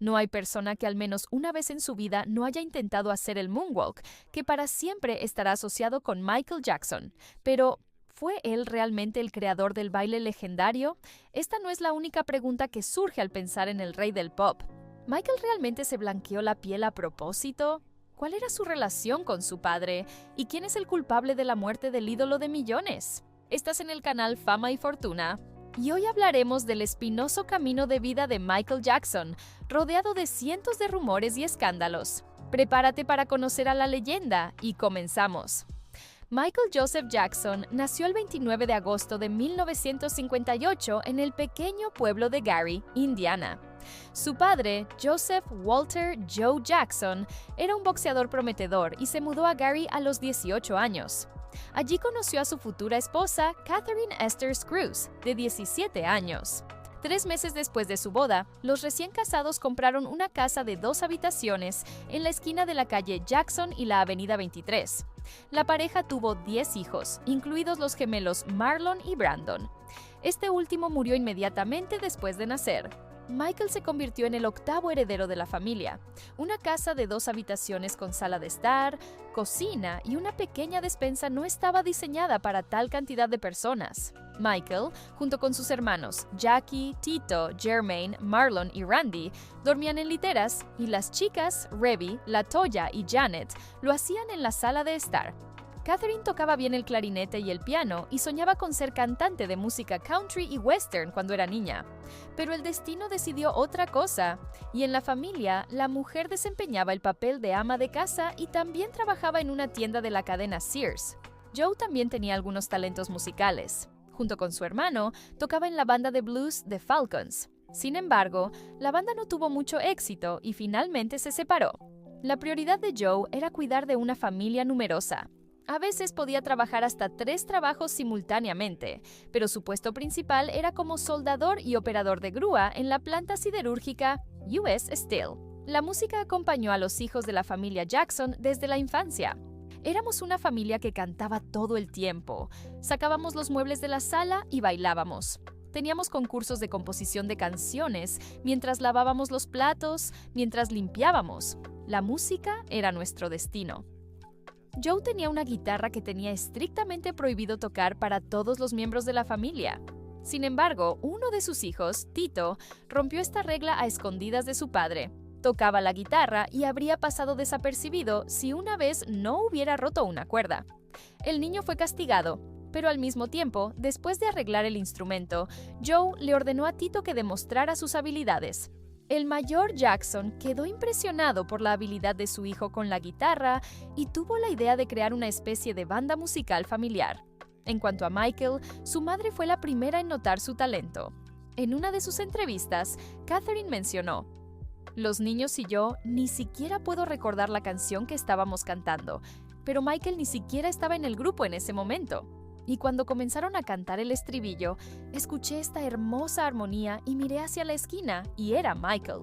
No hay persona que al menos una vez en su vida no haya intentado hacer el moonwalk, que para siempre estará asociado con Michael Jackson. Pero, ¿fue él realmente el creador del baile legendario? Esta no es la única pregunta que surge al pensar en el rey del pop. ¿Michael realmente se blanqueó la piel a propósito? ¿Cuál era su relación con su padre? ¿Y quién es el culpable de la muerte del ídolo de millones? Estás en el canal Fama y Fortuna. Y hoy hablaremos del espinoso camino de vida de Michael Jackson, rodeado de cientos de rumores y escándalos. Prepárate para conocer a la leyenda y comenzamos. Michael Joseph Jackson nació el 29 de agosto de 1958 en el pequeño pueblo de Gary, Indiana. Su padre, Joseph Walter Joe Jackson, era un boxeador prometedor y se mudó a Gary a los 18 años. Allí conoció a su futura esposa, Catherine Esther Cruz, de 17 años. 3 meses después de su boda, los recién casados compraron una casa de 2 habitaciones en la esquina de la calle Jackson y la avenida 23. La pareja tuvo 10 hijos, incluidos los gemelos Marlon y Brandon. Este último murió inmediatamente después de nacer. Michael se convirtió en el octavo heredero de la familia. Una casa de 2 habitaciones con sala de estar, cocina y una pequeña despensa no estaba diseñada para tal cantidad de personas. Michael, junto con sus hermanos Jackie, Tito, Jermaine, Marlon y Randy, dormían en literas y las chicas, Revy, LaToya y Janet, lo hacían en la sala de estar. Catherine tocaba bien el clarinete y el piano y soñaba con ser cantante de música country y western cuando era niña. Pero el destino decidió otra cosa, y en la familia, la mujer desempeñaba el papel de ama de casa y también trabajaba en una tienda de la cadena Sears. Joe también tenía algunos talentos musicales. Junto con su hermano, tocaba en la banda de blues The Falcons. Sin embargo, la banda no tuvo mucho éxito y finalmente se separó. La prioridad de Joe era cuidar de una familia numerosa. A veces podía trabajar hasta 3 trabajos simultáneamente, pero su puesto principal era como soldador y operador de grúa en la planta siderúrgica US Steel. La música acompañó a los hijos de la familia Jackson desde la infancia. Éramos una familia que cantaba todo el tiempo. Sacábamos los muebles de la sala y bailábamos. Teníamos concursos de composición de canciones mientras lavábamos los platos, mientras limpiábamos. La música era nuestro destino. Joe tenía una guitarra que tenía estrictamente prohibido tocar para todos los miembros de la familia. Sin embargo, uno de sus hijos, Tito, rompió esta regla a escondidas de su padre. Tocaba la guitarra y habría pasado desapercibido si una vez no hubiera roto una cuerda. El niño fue castigado, pero al mismo tiempo, después de arreglar el instrumento, Joe le ordenó a Tito que demostrara sus habilidades. El mayor Jackson quedó impresionado por la habilidad de su hijo con la guitarra y tuvo la idea de crear una especie de banda musical familiar. En cuanto a Michael, su madre fue la primera en notar su talento. En una de sus entrevistas, Catherine mencionó: "Los niños y yo ni siquiera puedo recordar la canción que estábamos cantando, pero Michael ni siquiera estaba en el grupo en ese momento. Y cuando comenzaron a cantar el estribillo, escuché esta hermosa armonía y miré hacia la esquina y era Michael.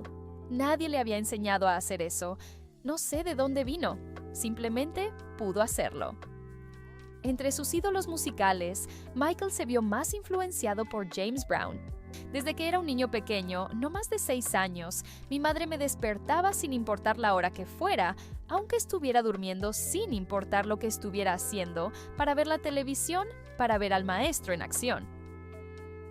Nadie le había enseñado a hacer eso. No sé de dónde vino. Simplemente pudo hacerlo". Entre sus ídolos musicales, Michael se vio más influenciado por James Brown. Desde que era un niño pequeño, no más de 6 años, mi madre me despertaba sin importar la hora que fuera, aunque estuviera durmiendo sin importar lo que estuviera haciendo, para ver la televisión, para ver al maestro en acción.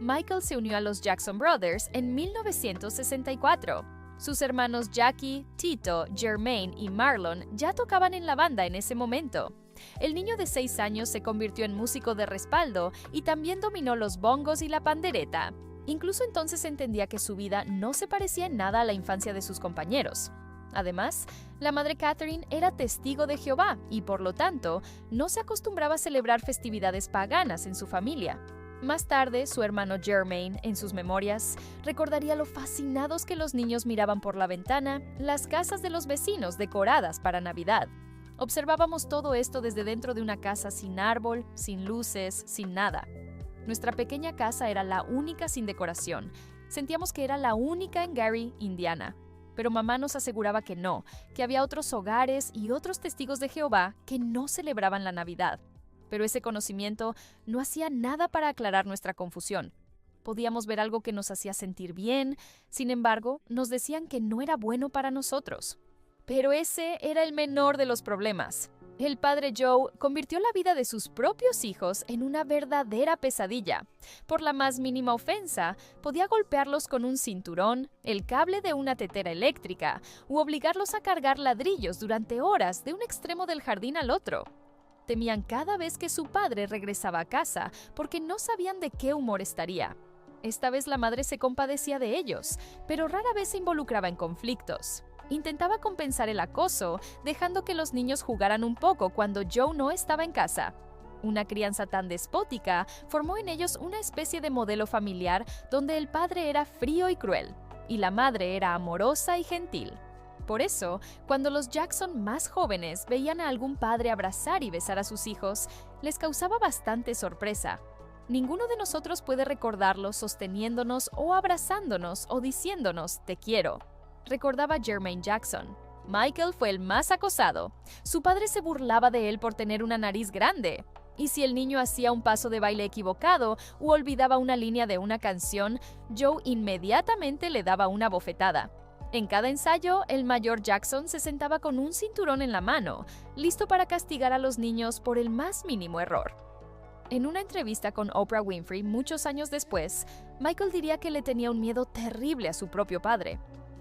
Michael se unió a los Jackson Brothers en 1964. Sus hermanos Jackie, Tito, Jermaine y Marlon ya tocaban en la banda en ese momento. El niño de 6 años se convirtió en músico de respaldo y también dominó los bongos y la pandereta. Incluso entonces entendía que su vida no se parecía en nada a la infancia de sus compañeros. Además, la madre Catherine era testigo de Jehová y, por lo tanto, no se acostumbraba a celebrar festividades paganas en su familia. Más tarde, su hermano Jermaine, en sus memorias, recordaría lo fascinados que los niños miraban por la ventana las casas de los vecinos decoradas para Navidad. Observábamos todo esto desde dentro de una casa sin árbol, sin luces, sin nada. Nuestra pequeña casa era la única sin decoración. Sentíamos que era la única en Gary, Indiana. Pero mamá nos aseguraba que no, que había otros hogares y otros testigos de Jehová que no celebraban la Navidad. Pero ese conocimiento no hacía nada para aclarar nuestra confusión. podíamos ver algo que nos hacía sentir bien, sin embargo, nos decían que no era bueno para nosotros. Pero ese era el menor de los problemas. El padre Joe convirtió la vida de sus propios hijos en una verdadera pesadilla. Por la más mínima ofensa, podía golpearlos con un cinturón, el cable de una tetera eléctrica, u obligarlos a cargar ladrillos durante horas de un extremo del jardín al otro. Temían cada vez que su padre regresaba a casa porque no sabían de qué humor estaría. Esta vez la madre se compadecía de ellos, pero rara vez se involucraba en conflictos. Intentaba compensar el acoso, dejando que los niños jugaran un poco cuando Joe no estaba en casa. Una crianza tan despótica formó en ellos una especie de modelo familiar donde el padre era frío y cruel, y la madre era amorosa y gentil. Por eso, cuando los Jackson más jóvenes veían a algún padre abrazar y besar a sus hijos, les causaba bastante sorpresa. Ninguno de nosotros puede recordarlos sosteniéndonos o abrazándonos o diciéndonos «te quiero», recordaba Jermaine Jackson. Michael fue el más acosado. Su padre se burlaba de él por tener una nariz grande. Y si el niño hacía un paso de baile equivocado u olvidaba una línea de una canción, Joe inmediatamente le daba una bofetada. En cada ensayo, el mayor Jackson se sentaba con un cinturón en la mano, listo para castigar a los niños por el más mínimo error. En una entrevista con Oprah Winfrey muchos años después, Michael diría que le tenía un miedo terrible a su propio padre.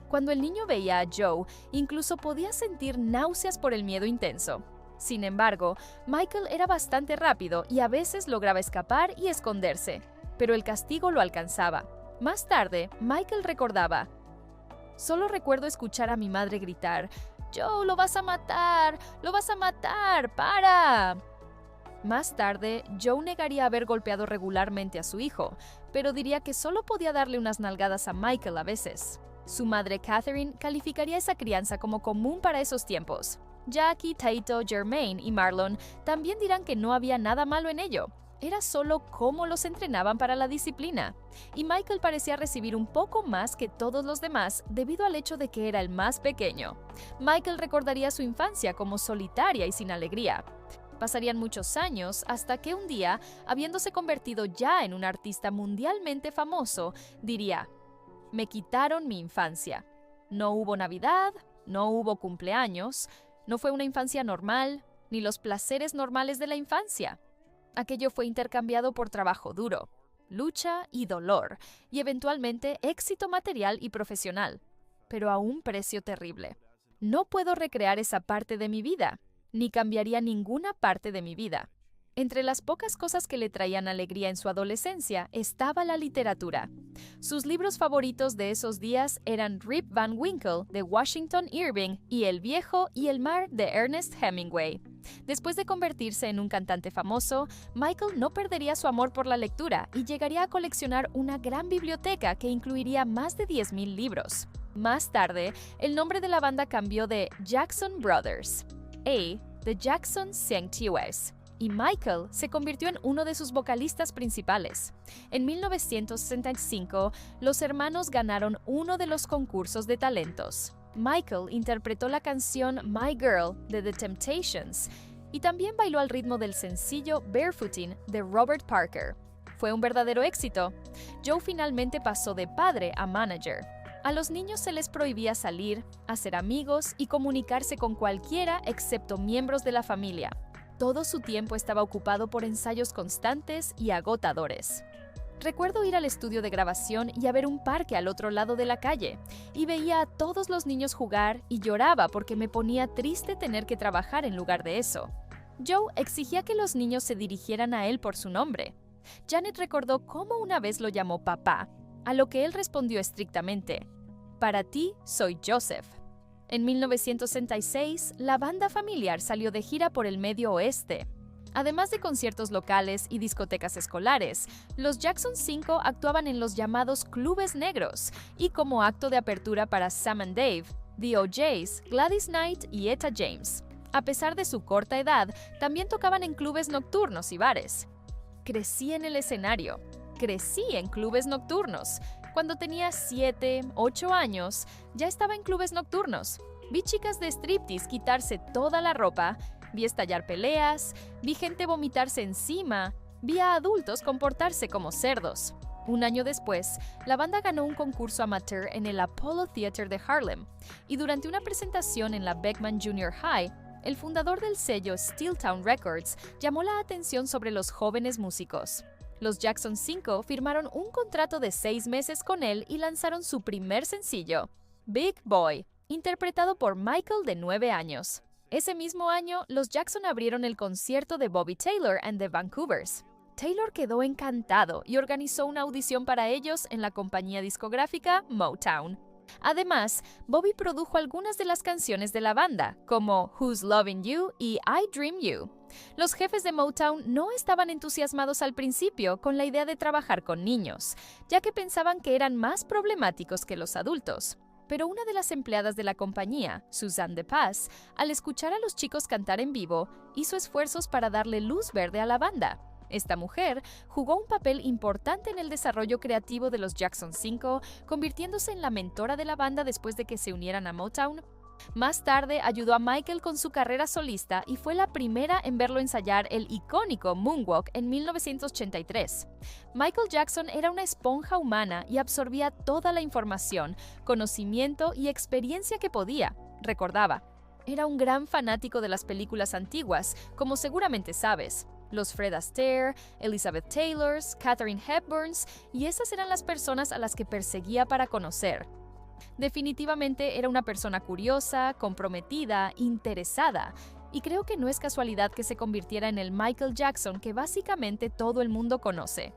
Cuando el niño veía a Joe, incluso podía sentir náuseas por el miedo intenso. Sin embargo, Michael era bastante rápido y a veces lograba escapar y esconderse, pero el castigo lo alcanzaba. Más tarde, Michael recordaba: «Solo recuerdo escuchar a mi madre gritar, «Joe, lo vas a matar, para». Más tarde, Joe negaría haber golpeado regularmente a su hijo, pero diría que solo podía darle unas nalgadas a Michael a veces. Su madre Catherine calificaría esa crianza como común para esos tiempos. Jackie, Taito, Jermaine y Marlon también dirán que no había nada malo en ello. Era solo cómo los entrenaban para la disciplina. Y Michael parecía recibir un poco más que todos los demás debido al hecho de que era el más pequeño. Michael recordaría su infancia como solitaria y sin alegría. Pasarían muchos años hasta que un día, habiéndose convertido ya en un artista mundialmente famoso, diría: «Me quitaron mi infancia. No hubo Navidad, no hubo cumpleaños, no fue una infancia normal, ni los placeres normales de la infancia. Aquello fue intercambiado por trabajo duro, lucha y dolor, y eventualmente éxito material y profesional, pero a un precio terrible. No puedo recrear esa parte de mi vida, ni cambiaría ninguna parte de mi vida». Entre las pocas cosas que le traían alegría en su adolescencia estaba la literatura. Sus libros favoritos de esos días eran Rip Van Winkle, de Washington Irving, y El viejo y el mar, de Ernest Hemingway. Después de convertirse en un cantante famoso, Michael no perdería su amor por la lectura y llegaría a coleccionar una gran biblioteca que incluiría más de 10,000 libros. Más tarde, el nombre de la banda cambió de Jackson Brothers, The Jackson Sanctuaries, y Michael se convirtió en uno de sus vocalistas principales. En 1965, los hermanos ganaron uno de los concursos de talentos. Michael interpretó la canción My Girl de The Temptations y también bailó al ritmo del sencillo Barefooting de Robert Parker. Fue un verdadero éxito. Joe finalmente pasó de padre a manager. A los niños se les prohibía salir, hacer amigos y comunicarse con cualquiera excepto miembros de la familia. Todo su tiempo estaba ocupado por ensayos constantes y agotadores. Recuerdo ir al estudio de grabación y a ver un parque al otro lado de la calle, y veía a todos los niños jugar y lloraba porque me ponía triste tener que trabajar en lugar de eso. Joe exigía que los niños se dirigieran a él por su nombre. Janet recordó cómo una vez lo llamó papá, a lo que él respondió estrictamente: «Para ti soy Joseph». En 1966, la banda familiar salió de gira por el Medio Oeste. Además de conciertos locales y discotecas escolares, los Jackson 5 actuaban en los llamados clubes negros y como acto de apertura para Sam and Dave, The O'Jays, Gladys Knight y Etta James. A pesar de su corta edad, también tocaban en clubes nocturnos y bares. Crecí en el escenario. Crecí en clubes nocturnos. Cuando tenía 7, 8 años, ya estaba en clubes nocturnos. Vi chicas de striptease quitarse toda la ropa, vi estallar peleas, vi gente vomitarse encima, vi a adultos comportarse como cerdos. Un año después, la banda ganó un concurso amateur en el Apollo Theater de Harlem, y durante una presentación en la Beckman Junior High, el fundador del sello Steeltown Records llamó la atención sobre los jóvenes músicos. Los Jackson 5 firmaron un contrato de 6 meses con él y lanzaron su primer sencillo, Big Boy, interpretado por Michael de 9 años. Ese mismo año, los Jackson abrieron el concierto de Bobby Taylor and the Vancouvers. Taylor quedó encantado y organizó una audición para ellos en la compañía discográfica Motown. Además, Bobby produjo algunas de las canciones de la banda, como Who's Loving You y I Dream You. Los jefes de Motown no estaban entusiasmados al principio con la idea de trabajar con niños, ya que pensaban que eran más problemáticos que los adultos. Pero una de las empleadas de la compañía, Suzanne de Paz, al escuchar a los chicos cantar en vivo, hizo esfuerzos para darle luz verde a la banda. Esta mujer jugó un papel importante en el desarrollo creativo de los Jackson 5, convirtiéndose en la mentora de la banda después de que se unieran a Motown. Más tarde ayudó a Michael con su carrera solista y fue la primera en verlo ensayar el icónico Moonwalk en 1983. Michael Jackson era una esponja humana y absorbía toda la información, conocimiento y experiencia que podía, recordaba. Era un gran fanático de las películas antiguas, como seguramente sabes. Los Fred Astaire, Elizabeth Taylors, Katharine Hepburns, y esas eran las personas a las que perseguía para conocer. Definitivamente era una persona curiosa, comprometida, interesada, y creo que no es casualidad que se convirtiera en el Michael Jackson que básicamente todo el mundo conoce.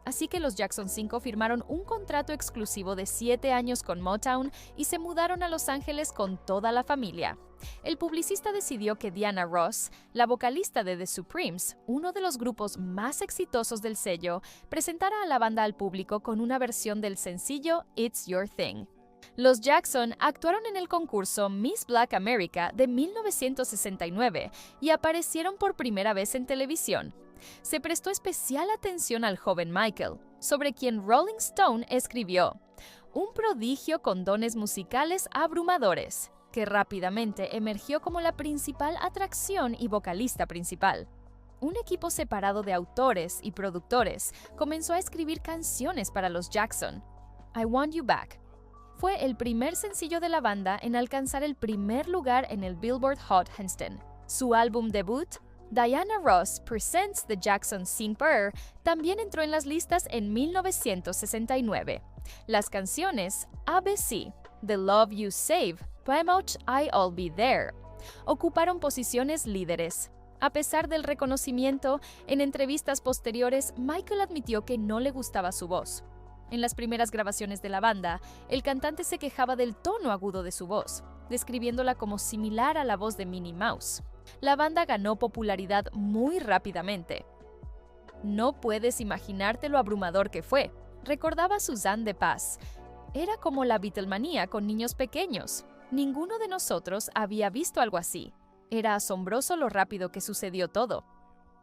Así que los Jackson 5 firmaron un contrato exclusivo de 7 años con Motown y se mudaron a Los Ángeles con toda la familia. El publicista decidió que Diana Ross, la vocalista de The Supremes, uno de los grupos más exitosos del sello, presentara a la banda al público con una versión del sencillo It's Your Thing. Los Jackson actuaron en el concurso Miss Black America de 1969 y aparecieron por primera vez en televisión. Se prestó especial atención al joven Michael, sobre quien Rolling Stone escribió, un prodigio con dones musicales abrumadores, que rápidamente emergió como la principal atracción y vocalista principal. Un equipo separado de autores y productores comenzó a escribir canciones para los Jackson. I Want You Back fue el primer sencillo de la banda en alcanzar el primer lugar en el Billboard Hot 100. Su álbum debut, Diana Ross Presents the Jackson 5, también entró en las listas en 1969. Las canciones ABC, The Love You Save, By Much I'll Be There, ocuparon posiciones líderes. A pesar del reconocimiento, en entrevistas posteriores, Michael admitió que no le gustaba su voz. En las primeras grabaciones de la banda, el cantante se quejaba del tono agudo de su voz, describiéndola como similar a la voz de Minnie Mouse. La banda ganó popularidad muy rápidamente. No puedes imaginarte lo abrumador que fue, recordaba Suzanne de Paz. Era como la Beatlemanía con niños pequeños. Ninguno de nosotros había visto algo así. Era asombroso lo rápido que sucedió todo.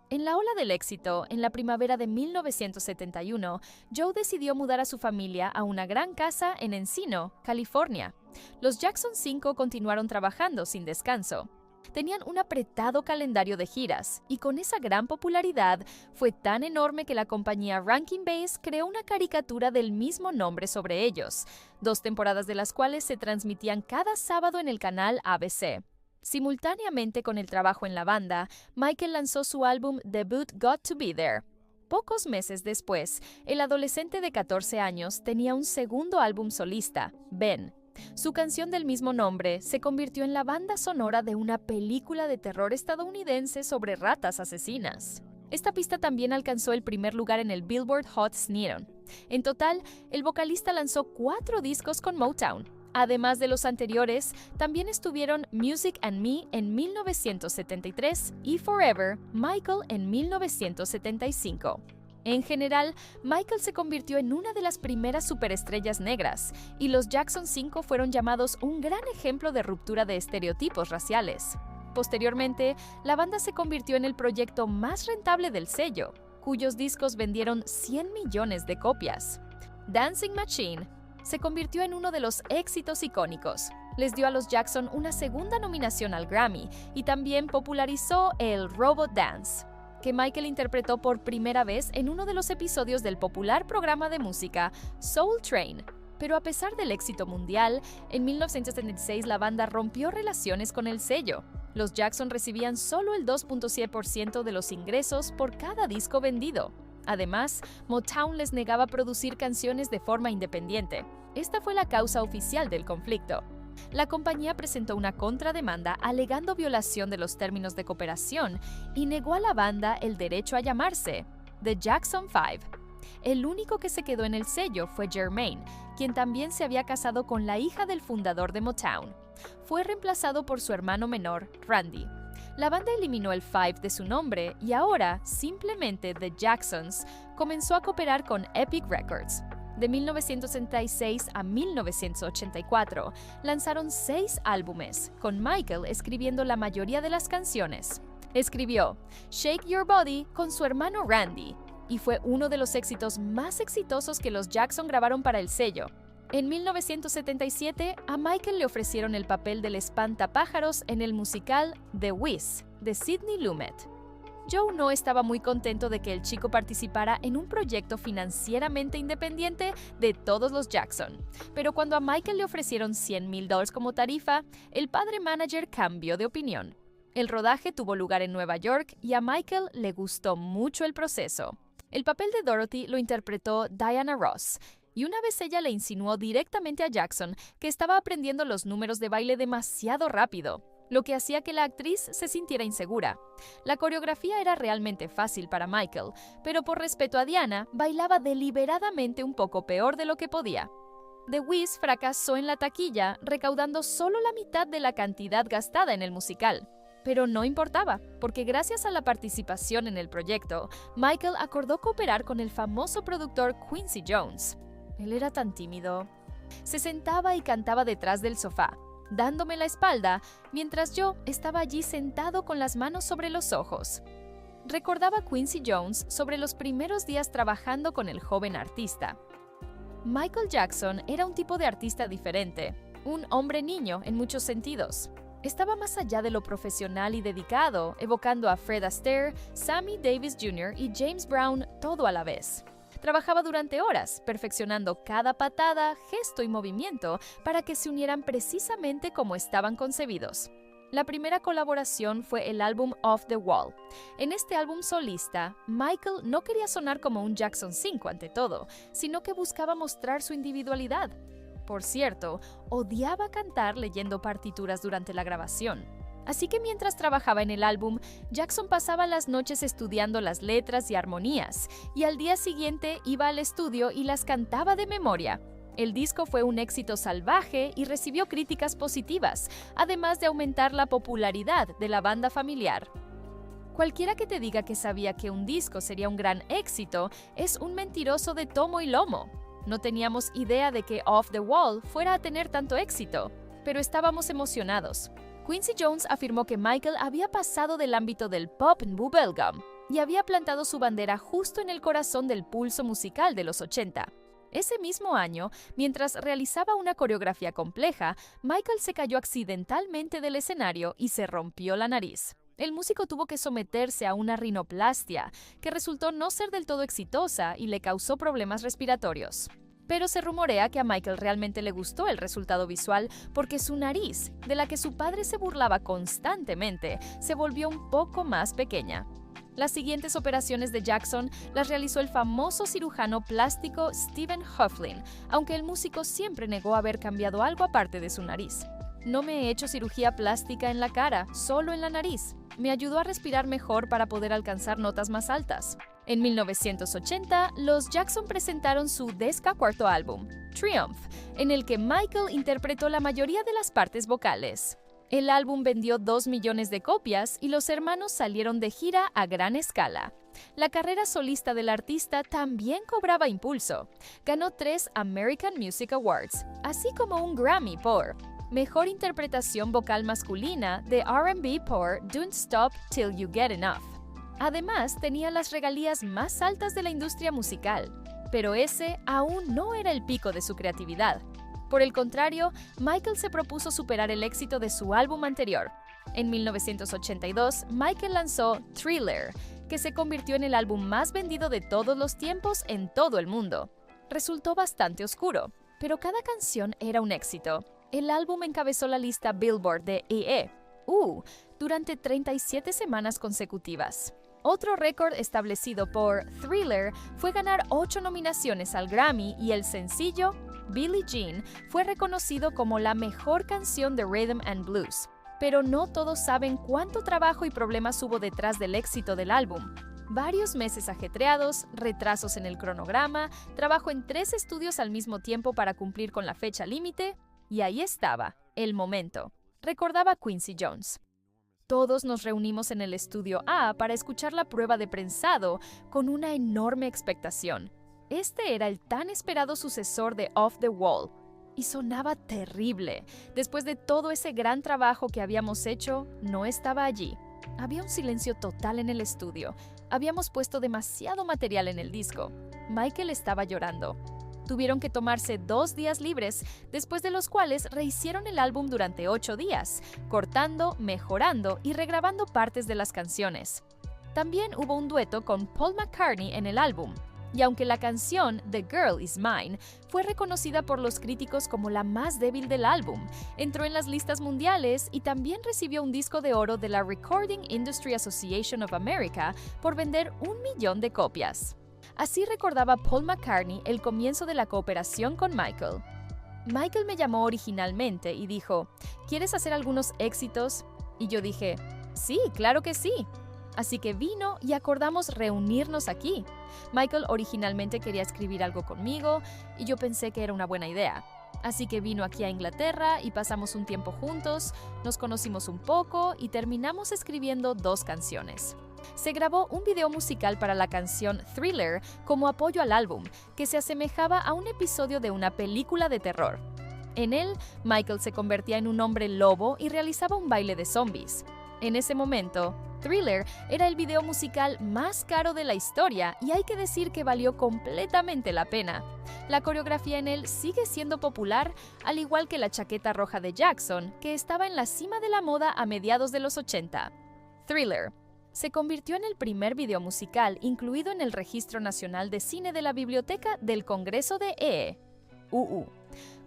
En la ola del éxito, en la primavera de 1971, Joe decidió mudar a su familia a una gran casa en Encino, California. Los Jackson 5 continuaron trabajando sin descanso. Tenían un apretado calendario de giras, y con esa gran popularidad fue tan enorme que la compañía Rankin Bass creó una caricatura del mismo nombre sobre ellos, 2 temporadas de las cuales se transmitían cada sábado en el canal ABC. Simultáneamente con el trabajo en la banda, Michael lanzó su álbum debut Got to Be There. Pocos meses después, el adolescente de 14 años tenía un segundo álbum solista, Ben. Su canción del mismo nombre se convirtió en la banda sonora de una película de terror estadounidense sobre ratas asesinas. Esta pista también alcanzó el primer lugar en el Billboard Hot 100. En total, el vocalista lanzó 4 discos con Motown. Además de los anteriores, también estuvieron Music and Me en 1973 y Forever, Michael en 1975. En general, Michael se convirtió en una de las primeras superestrellas negras, y los Jackson 5 fueron llamados un gran ejemplo de ruptura de estereotipos raciales. Posteriormente, la banda se convirtió en el proyecto más rentable del sello, cuyos discos vendieron 100 millones de copias. Dancing Machine se convirtió en uno de los éxitos icónicos. Les dio a los Jackson una segunda nominación al Grammy y también popularizó el Robot Dance, que Michael interpretó por primera vez en uno de los episodios del popular programa de música Soul Train. Pero a pesar del éxito mundial, en 1976 la banda rompió relaciones con el sello. Los Jackson recibían solo el 2.7% de los ingresos por cada disco vendido. Además, Motown les negaba producir canciones de forma independiente. Esta fue la causa oficial del conflicto. La compañía presentó una contrademanda alegando violación de los términos de cooperación y negó a la banda el derecho a llamarse The Jackson 5. El único que se quedó en el sello fue Jermaine, quien también se había casado con la hija del fundador de Motown. Fue reemplazado por su hermano menor, Randy. La banda eliminó el 5 de su nombre y ahora, simplemente The Jacksons, comenzó a cooperar con Epic Records. De 1966 a 1984, lanzaron 6 álbumes, con Michael escribiendo la mayoría de las canciones. Escribió Shake Your Body con su hermano Randy, y fue uno de los éxitos más exitosos que los Jackson grabaron para el sello. En 1977, a Michael le ofrecieron el papel del espantapájaros en el musical The Wiz, de Sidney Lumet. Joe no estaba muy contento de que el chico participara en un proyecto financieramente independiente de todos los Jackson, pero cuando a Michael le ofrecieron $100,000 como tarifa, el padre manager cambió de opinión. El rodaje tuvo lugar en Nueva York y a Michael le gustó mucho el proceso. El papel de Dorothy lo interpretó Diana Ross, y una vez ella le insinuó directamente a Jackson que estaba aprendiendo los números de baile demasiado rápido, lo que hacía que la actriz se sintiera insegura. La coreografía era realmente fácil para Michael, pero por respeto a Diana, bailaba deliberadamente un poco peor de lo que podía. The Wiz fracasó en la taquilla, recaudando solo la mitad de la cantidad gastada en el musical. Pero no importaba, porque gracias a la participación en el proyecto, Michael acordó cooperar con el famoso productor Quincy Jones. Él era tan tímido. Se sentaba y cantaba detrás del sofá, dándome la espalda, mientras yo estaba allí sentado con las manos sobre los ojos. Recordaba Quincy Jones sobre los primeros días trabajando con el joven artista. Michael Jackson era un tipo de artista diferente, un hombre niño en muchos sentidos. Estaba más allá de lo profesional y dedicado, evocando a Fred Astaire, Sammy Davis Jr. y James Brown todo a la vez. Trabajaba durante horas, perfeccionando cada patada, gesto y movimiento para que se unieran precisamente como estaban concebidos. La primera colaboración fue el álbum Off the Wall. En este álbum solista, Michael no quería sonar como un Jackson 5 ante todo, sino que buscaba mostrar su individualidad. Por cierto, odiaba cantar leyendo partituras durante la grabación. Así que mientras trabajaba en el álbum, Jackson pasaba las noches estudiando las letras y armonías, y al día siguiente iba al estudio y las cantaba de memoria. El disco fue un éxito salvaje y recibió críticas positivas, además de aumentar la popularidad de la banda familiar. Cualquiera que te diga que sabía que un disco sería un gran éxito es un mentiroso de tomo y lomo. No teníamos idea de que Off the Wall fuera a tener tanto éxito, pero estábamos emocionados. Quincy Jones afirmó que Michael había pasado del ámbito del pop en bubblegum y había plantado su bandera justo en el corazón del pulso musical de los 80. Ese mismo año, mientras realizaba una coreografía compleja, Michael se cayó accidentalmente del escenario y se rompió la nariz. El músico tuvo que someterse a una rinoplastia, que resultó no ser del todo exitosa y le causó problemas respiratorios. Pero se rumorea que a Michael realmente le gustó el resultado visual porque su nariz, de la que su padre se burlaba constantemente, se volvió un poco más pequeña. Las siguientes operaciones de Jackson las realizó el famoso cirujano plástico Stephen Hufflin, aunque el músico siempre negó haber cambiado algo aparte de su nariz. No me he hecho cirugía plástica en la cara, solo en la nariz. Me ayudó a respirar mejor para poder alcanzar notas más altas. En 1980, los Jackson presentaron su 14º álbum, Triumph, en el que Michael interpretó la mayoría de las partes vocales. El álbum vendió 2 millones de copias y los hermanos salieron de gira a gran escala. La carrera solista del artista también cobraba impulso. Ganó 3 American Music Awards, así como un Grammy por Mejor Interpretación Vocal Masculina de R&B por Don't Stop Till You Get Enough. Además, tenía las regalías más altas de la industria musical, pero ese aún no era el pico de su creatividad. Por el contrario, Michael se propuso superar el éxito de su álbum anterior. En 1982, Michael lanzó Thriller, que se convirtió en el álbum más vendido de todos los tiempos en todo el mundo. Resultó bastante oscuro, pero cada canción era un éxito. El álbum encabezó la lista Billboard de durante 37 semanas consecutivas. Otro récord establecido por Thriller fue ganar 8 nominaciones al Grammy y el sencillo Billie Jean fue reconocido como la mejor canción de rhythm and blues. Pero no todos saben cuánto trabajo y problemas hubo detrás del éxito del álbum. Varios meses ajetreados, retrasos en el cronograma, trabajo en 3 estudios al mismo tiempo para cumplir con la fecha límite, y ahí estaba, el momento, recordaba Quincy Jones. Todos nos reunimos en el estudio A para escuchar la prueba de prensado con una enorme expectación. Este era el tan esperado sucesor de Off the Wall, y sonaba terrible. Después de todo ese gran trabajo que habíamos hecho, no estaba allí. Había un silencio total en el estudio. Habíamos puesto demasiado material en el disco. Michael estaba llorando. Tuvieron que tomarse 2 días libres, después de los cuales rehicieron el álbum durante 8 días, cortando, mejorando y regrabando partes de las canciones. También hubo un dueto con Paul McCartney en el álbum. Y aunque la canción The Girl Is Mine fue reconocida por los críticos como la más débil del álbum, entró en las listas mundiales y también recibió un disco de oro de la Recording Industry Association of America por vender 1 millón de copias. Así recordaba Paul McCartney el comienzo de la cooperación con Michael. Michael me llamó originalmente y dijo, ¿quieres hacer algunos éxitos? Y yo dije, sí, claro que sí. Así que vino y acordamos reunirnos aquí. Michael originalmente quería escribir algo conmigo y yo pensé que era una buena idea. Así que vino aquí a Inglaterra y pasamos un tiempo juntos, nos conocimos un poco y terminamos escribiendo 2 canciones. Se grabó un video musical para la canción Thriller como apoyo al álbum, que se asemejaba a un episodio de una película de terror. En él, Michael se convertía en un hombre lobo y realizaba un baile de zombies. En ese momento, Thriller era el video musical más caro de la historia y hay que decir que valió completamente la pena. La coreografía en él sigue siendo popular, al igual que la chaqueta roja de Jackson, que estaba en la cima de la moda a mediados de los 80. Thriller se convirtió en el primer video musical incluido en el Registro Nacional de Cine de la Biblioteca del Congreso de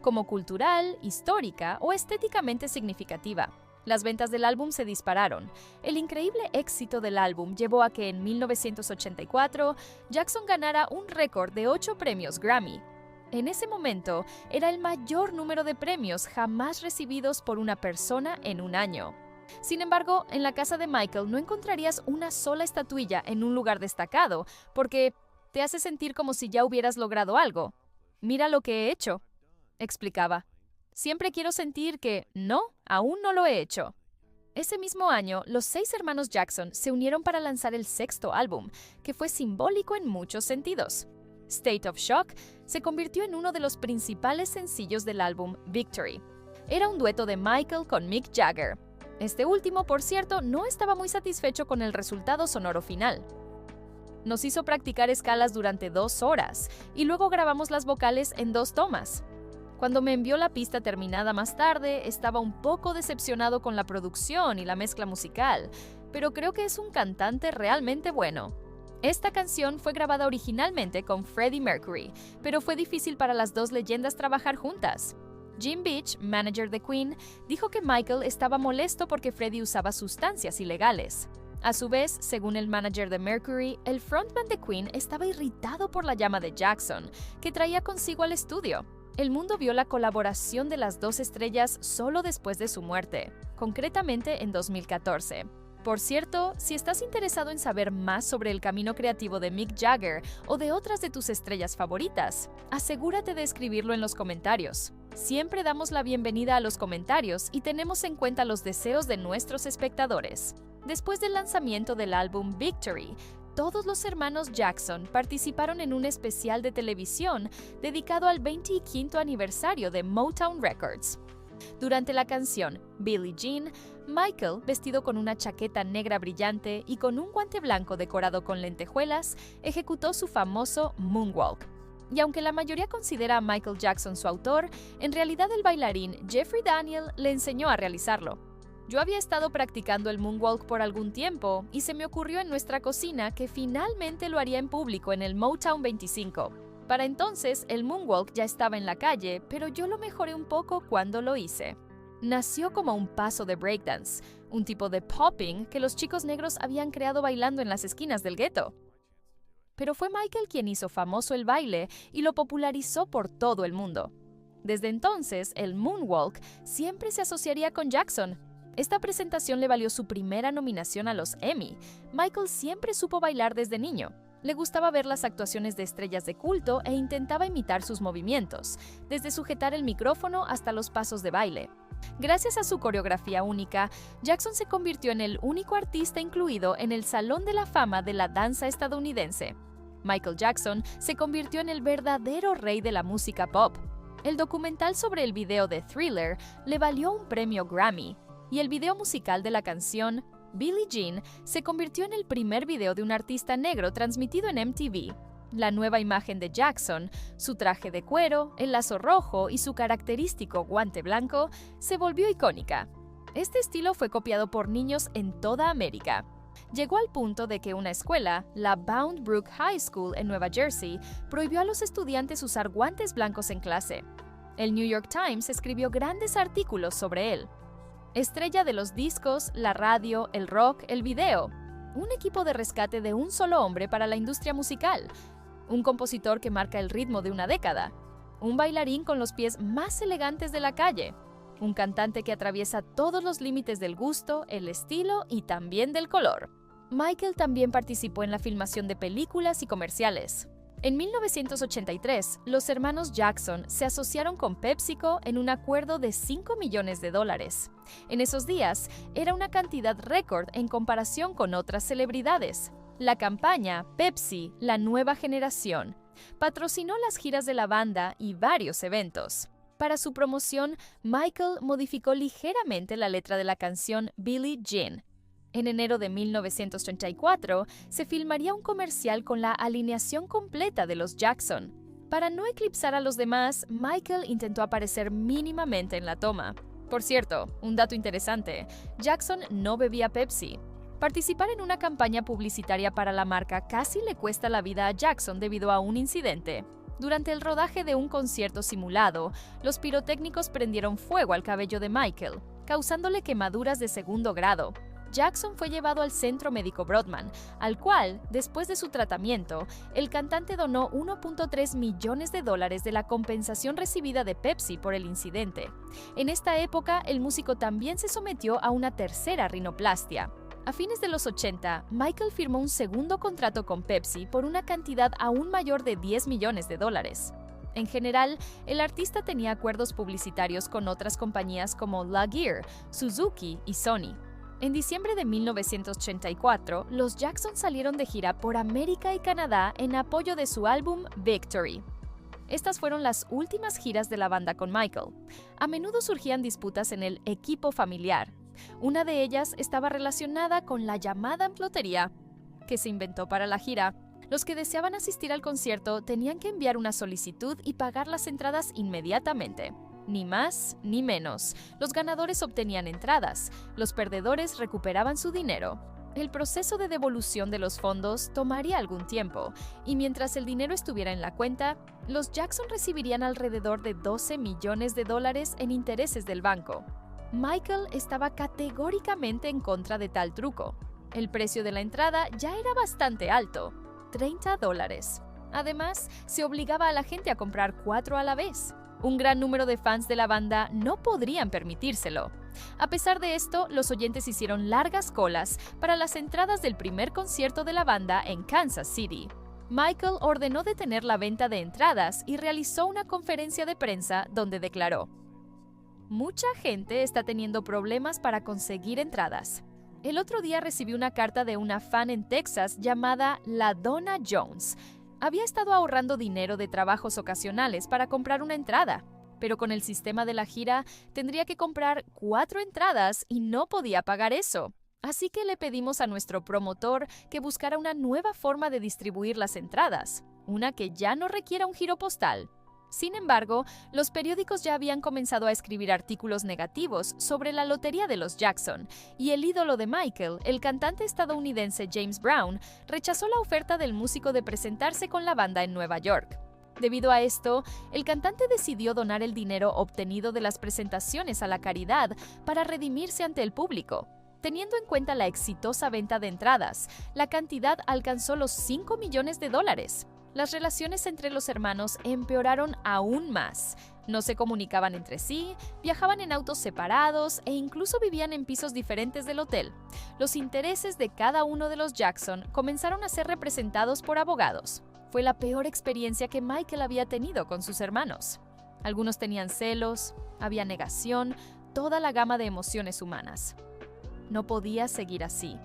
como cultural, histórica o estéticamente significativa. Las ventas del álbum se dispararon. El increíble éxito del álbum llevó a que en 1984 Jackson ganara un récord de 8 premios Grammy. En ese momento, era el mayor número de premios jamás recibidos por una persona en un año. Sin embargo, en la casa de Michael no encontrarías una sola estatuilla en un lugar destacado, porque te hace sentir como si ya hubieras logrado algo. Mira lo que he hecho, explicaba. Siempre quiero sentir que, no, aún no lo he hecho. Ese mismo año, los 6 hermanos Jackson se unieron para lanzar el 6º álbum, que fue simbólico en muchos sentidos. State of Shock se convirtió en uno de los principales sencillos del álbum Victory. Era un dueto de Michael con Mick Jagger. Este último, por cierto, no estaba muy satisfecho con el resultado sonoro final. Nos hizo practicar escalas durante 2 horas y luego grabamos las vocales en 2 tomas. Cuando me envió la pista terminada más tarde, estaba un poco decepcionado con la producción y la mezcla musical, pero creo que es un cantante realmente bueno. Esta canción fue grabada originalmente con Freddie Mercury, pero fue difícil para las 2 leyendas trabajar juntas. Jim Beach, manager de Queen, dijo que Michael estaba molesto porque Freddie usaba sustancias ilegales. A su vez, según el manager de Mercury, el frontman de Queen estaba irritado por la llama de Jackson, que traía consigo al estudio. El mundo vio la colaboración de las 2 estrellas solo después de su muerte, concretamente en 2014. Por cierto, si estás interesado en saber más sobre el camino creativo de Mick Jagger o de otras de tus estrellas favoritas, asegúrate de escribirlo en los comentarios. Siempre damos la bienvenida a los comentarios y tenemos en cuenta los deseos de nuestros espectadores. Después del lanzamiento del álbum Victory, todos los hermanos Jackson participaron en un especial de televisión dedicado al 25º aniversario de Motown Records. Durante la canción Billie Jean, Michael, vestido con una chaqueta negra brillante y con un guante blanco decorado con lentejuelas, ejecutó su famoso Moonwalk. Y aunque la mayoría considera a Michael Jackson su autor, en realidad el bailarín Jeffrey Daniel le enseñó a realizarlo. Yo había estado practicando el moonwalk por algún tiempo y se me ocurrió en nuestra cocina que finalmente lo haría en público en el Motown 25. Para entonces, el moonwalk ya estaba en la calle, pero yo lo mejoré un poco cuando lo hice. Nació como un paso de breakdance, un tipo de popping que los chicos negros habían creado bailando en las esquinas del gueto. Pero fue Michael quien hizo famoso el baile y lo popularizó por todo el mundo. Desde entonces, el moonwalk siempre se asociaría con Jackson. Esta presentación le valió su primera nominación a los Emmy. Michael siempre supo bailar desde niño. Le gustaba ver las actuaciones de estrellas de culto e intentaba imitar sus movimientos, desde sujetar el micrófono hasta los pasos de baile. Gracias a su coreografía única, Jackson se convirtió en el único artista incluido en el Salón de la Fama de la danza estadounidense. Michael Jackson se convirtió en el verdadero rey de la música pop. El documental sobre el video de Thriller le valió un premio Grammy, y el video musical de la canción Billie Jean se convirtió en el primer video de un artista negro transmitido en MTV. La nueva imagen de Jackson, su traje de cuero, el lazo rojo y su característico guante blanco se volvió icónica. Este estilo fue copiado por niños en toda América. Llegó al punto de que una escuela, la Bound Brook High School en Nueva Jersey, prohibió a los estudiantes usar guantes blancos en clase. El New York Times escribió grandes artículos sobre él. Estrella de los discos, la radio, el rock, el video. Un equipo de rescate de un solo hombre para la industria musical. Un compositor que marca el ritmo de una década. Un bailarín con los pies más elegantes de la calle. Un cantante que atraviesa todos los límites del gusto, el estilo y también del color. Michael también participó en la filmación de películas y comerciales. En 1983, los hermanos Jackson se asociaron con PepsiCo en un acuerdo de $5 millones. En esos días, era una cantidad récord en comparación con otras celebridades. La campaña Pepsi, la nueva generación, patrocinó las giras de la banda y varios eventos. Para su promoción, Michael modificó ligeramente la letra de la canción Billie Jean. En enero de 1934, se filmaría un comercial con la alineación completa de los Jackson. Para no eclipsar a los demás, Michael intentó aparecer mínimamente en la toma. Por cierto, un dato interesante, Jackson no bebía Pepsi. Participar en una campaña publicitaria para la marca casi le cuesta la vida a Jackson debido a un incidente. Durante el rodaje de un concierto simulado, los pirotécnicos prendieron fuego al cabello de Michael, causándole quemaduras de segundo grado. Jackson fue llevado al Centro Médico Broadman, al cual, después de su tratamiento, el cantante donó $1.3 millones de la compensación recibida de Pepsi por el incidente. En esta época, el músico también se sometió a una tercera rinoplastia. A fines de los 80, Michael firmó un segundo contrato con Pepsi por una cantidad aún mayor de $10 millones. En general, el artista tenía acuerdos publicitarios con otras compañías como La Gear, Suzuki y Sony. En diciembre de 1984, los Jackson salieron de gira por América y Canadá en apoyo de su álbum Victory. Estas fueron las últimas giras de la banda con Michael. A menudo surgían disputas en el equipo familiar. Una de ellas estaba relacionada con la llamada lotería, que se inventó para la gira. Los que deseaban asistir al concierto tenían que enviar una solicitud y pagar las entradas inmediatamente. Ni más ni menos. Los ganadores obtenían entradas, los perdedores recuperaban su dinero. El proceso de devolución de los fondos tomaría algún tiempo, y mientras el dinero estuviera en la cuenta, los Jackson recibirían alrededor de $12 millones en intereses del banco. Michael estaba categóricamente en contra de tal truco. El precio de la entrada ya era bastante alto, $30. Además, se obligaba a la gente a comprar 4 a la vez. Un gran número de fans de la banda no podrían permitírselo. A pesar de esto, los oyentes hicieron largas colas para las entradas del primer concierto de la banda en Kansas City. Michael ordenó detener la venta de entradas y realizó una conferencia de prensa donde declaró: "Mucha gente está teniendo problemas para conseguir entradas. El otro día recibí una carta de una fan en Texas llamada La Donna Jones. Había estado ahorrando dinero de trabajos ocasionales para comprar una entrada, pero con el sistema de la gira tendría que comprar 4 entradas y no podía pagar eso. Así que le pedimos a nuestro promotor que buscara una nueva forma de distribuir las entradas, una que ya no requiera un giro postal". Sin embargo, los periódicos ya habían comenzado a escribir artículos negativos sobre la lotería de los Jackson, y el ídolo de Michael, el cantante estadounidense James Brown, rechazó la oferta del músico de presentarse con la banda en Nueva York. Debido a esto, el cantante decidió donar el dinero obtenido de las presentaciones a la caridad para redimirse ante el público. Teniendo en cuenta la exitosa venta de entradas, la cantidad alcanzó los $5 millones. Las relaciones entre los hermanos empeoraron aún más. No se comunicaban entre sí, viajaban en autos separados e incluso vivían en pisos diferentes del hotel. Los intereses de cada uno de los Jackson comenzaron a ser representados por abogados. Fue la peor experiencia que Michael había tenido con sus hermanos. Algunos tenían celos, había negación, toda la gama de emociones humanas. No podía seguir así.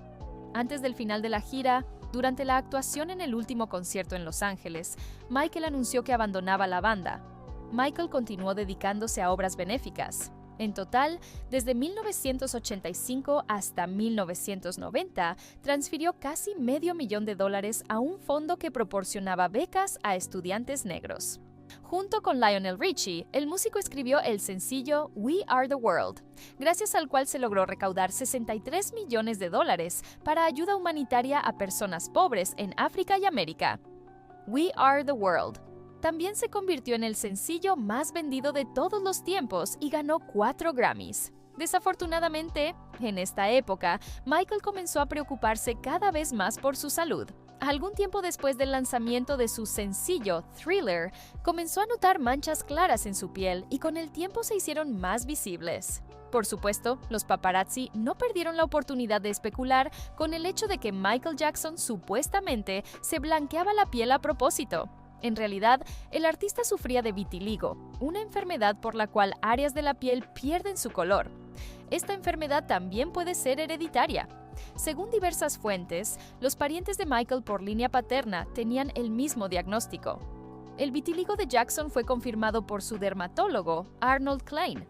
Antes del final de la gira, durante la actuación en el último concierto en Los Ángeles, Michael anunció que abandonaba la banda. Michael continuó dedicándose a obras benéficas. En total, desde 1985 hasta 1990, transfirió casi $500,000 a un fondo que proporcionaba becas a estudiantes negros. Junto con Lionel Richie, el músico escribió el sencillo We Are the World, gracias al cual se logró recaudar $63 millones para ayuda humanitaria a personas pobres en África y América. We Are the World también se convirtió en el sencillo más vendido de todos los tiempos y ganó 4 Grammys. Desafortunadamente, en esta época, Michael comenzó a preocuparse cada vez más por su salud. Algún tiempo después del lanzamiento de su sencillo Thriller, comenzó a notar manchas claras en su piel y con el tiempo se hicieron más visibles. Por supuesto, los paparazzi no perdieron la oportunidad de especular con el hecho de que Michael Jackson supuestamente se blanqueaba la piel a propósito. En realidad, el artista sufría de vitiligo, una enfermedad por la cual áreas de la piel pierden su color. Esta enfermedad también puede ser hereditaria. Según diversas fuentes, los parientes de Michael por línea paterna tenían el mismo diagnóstico. El vitiligo de Jackson fue confirmado por su dermatólogo, Arnold Klein.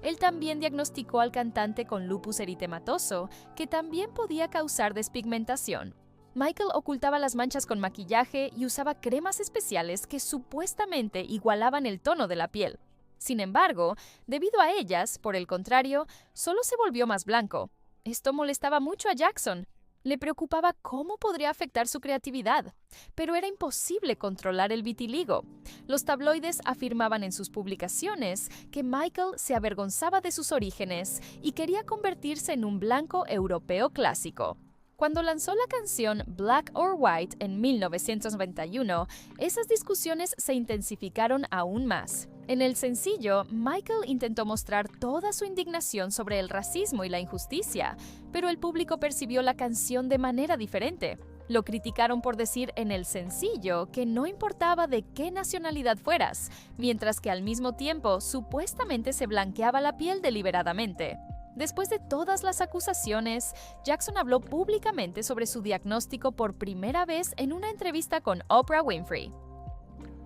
Él también diagnosticó al cantante con lupus eritematoso, que también podía causar despigmentación. Michael ocultaba las manchas con maquillaje y usaba cremas especiales que supuestamente igualaban el tono de la piel. Sin embargo, debido a ellas, por el contrario, solo se volvió más blanco. Esto molestaba mucho a Jackson. Le preocupaba cómo podría afectar su creatividad, pero era imposible controlar el vitiligo. Los tabloides afirmaban en sus publicaciones que Michael se avergonzaba de sus orígenes y quería convertirse en un blanco europeo clásico. Cuando lanzó la canción Black or White en 1991, esas discusiones se intensificaron aún más. En el sencillo, Michael intentó mostrar toda su indignación sobre el racismo y la injusticia, pero el público percibió la canción de manera diferente. Lo criticaron por decir en el sencillo que no importaba de qué nacionalidad fueras, mientras que al mismo tiempo supuestamente se blanqueaba la piel deliberadamente. Después de todas las acusaciones, Jackson habló públicamente sobre su diagnóstico por primera vez en una entrevista con Oprah Winfrey.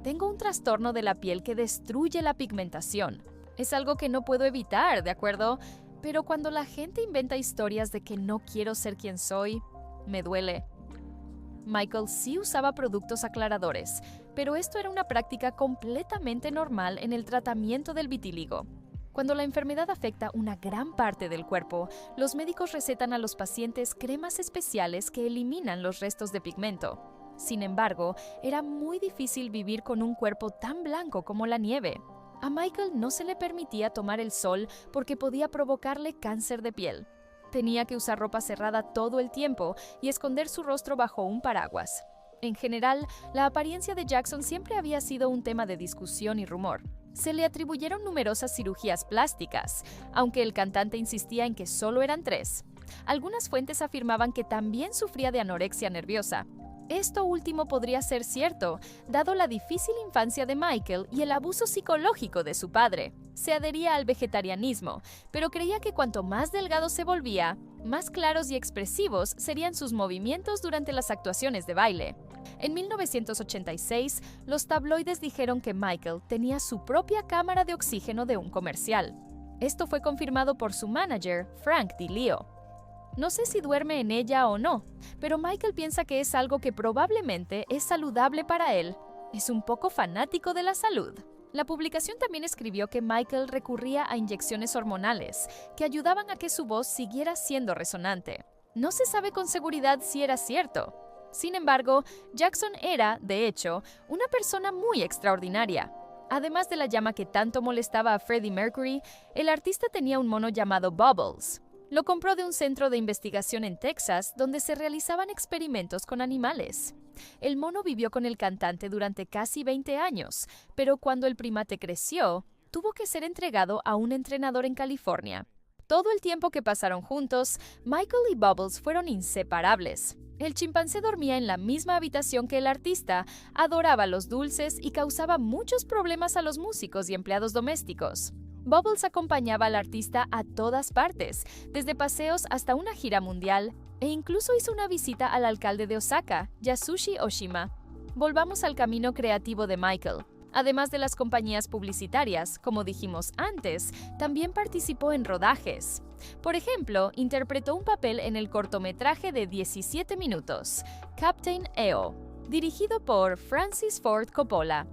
Tengo un trastorno de la piel que destruye la pigmentación. Es algo que no puedo evitar, ¿de acuerdo? Pero cuando la gente inventa historias de que no quiero ser quien soy, me duele. Michael sí usaba productos aclaradores, pero esto era una práctica completamente normal en el tratamiento del vitiligo. Cuando la enfermedad afecta una gran parte del cuerpo, los médicos recetan a los pacientes cremas especiales que eliminan los restos de pigmento. Sin embargo, era muy difícil vivir con un cuerpo tan blanco como la nieve. A Michael no se le permitía tomar el sol porque podía provocarle cáncer de piel. Tenía que usar ropa cerrada todo el tiempo y esconder su rostro bajo un paraguas. En general, la apariencia de Jackson siempre había sido un tema de discusión y rumor. Se le atribuyeron numerosas cirugías plásticas, aunque el cantante insistía en que solo eran 3. Algunas fuentes afirmaban que también sufría de anorexia nerviosa. Esto último podría ser cierto, dado la difícil infancia de Michael y el abuso psicológico de su padre. Se adhería al vegetarianismo, pero creía que cuanto más delgado se volvía, más claros y expresivos serían sus movimientos durante las actuaciones de baile. En 1986, los tabloides dijeron que Michael tenía su propia cámara de oxígeno de un comercial. Esto fue confirmado por su manager, Frank DiLeo. No sé si duerme en ella o no, pero Michael piensa que es algo que probablemente es saludable para él. Es un poco fanático de la salud. La publicación también escribió que Michael recurría a inyecciones hormonales que ayudaban a que su voz siguiera siendo resonante. No se sabe con seguridad si era cierto. Sin embargo, Jackson era, de hecho, una persona muy extraordinaria. Además de la llama que tanto molestaba a Freddie Mercury, el artista tenía un mono llamado Bubbles. Lo compró de un centro de investigación en Texas donde se realizaban experimentos con animales. El mono vivió con el cantante durante casi 20 años, pero cuando el primate creció, tuvo que ser entregado a un entrenador en California. Todo el tiempo que pasaron juntos, Michael y Bubbles fueron inseparables. El chimpancé dormía en la misma habitación que el artista, adoraba los dulces y causaba muchos problemas a los músicos y empleados domésticos. Bubbles acompañaba al artista a todas partes, desde paseos hasta una gira mundial, e incluso hizo una visita al alcalde de Osaka, Yasushi Oshima. Volvamos al camino creativo de Michael. Además de las compañías publicitarias, como dijimos antes, también participó en rodajes. Por ejemplo, interpretó un papel en el cortometraje de 17 minutos, Captain EO, dirigido por Francis Ford Coppola.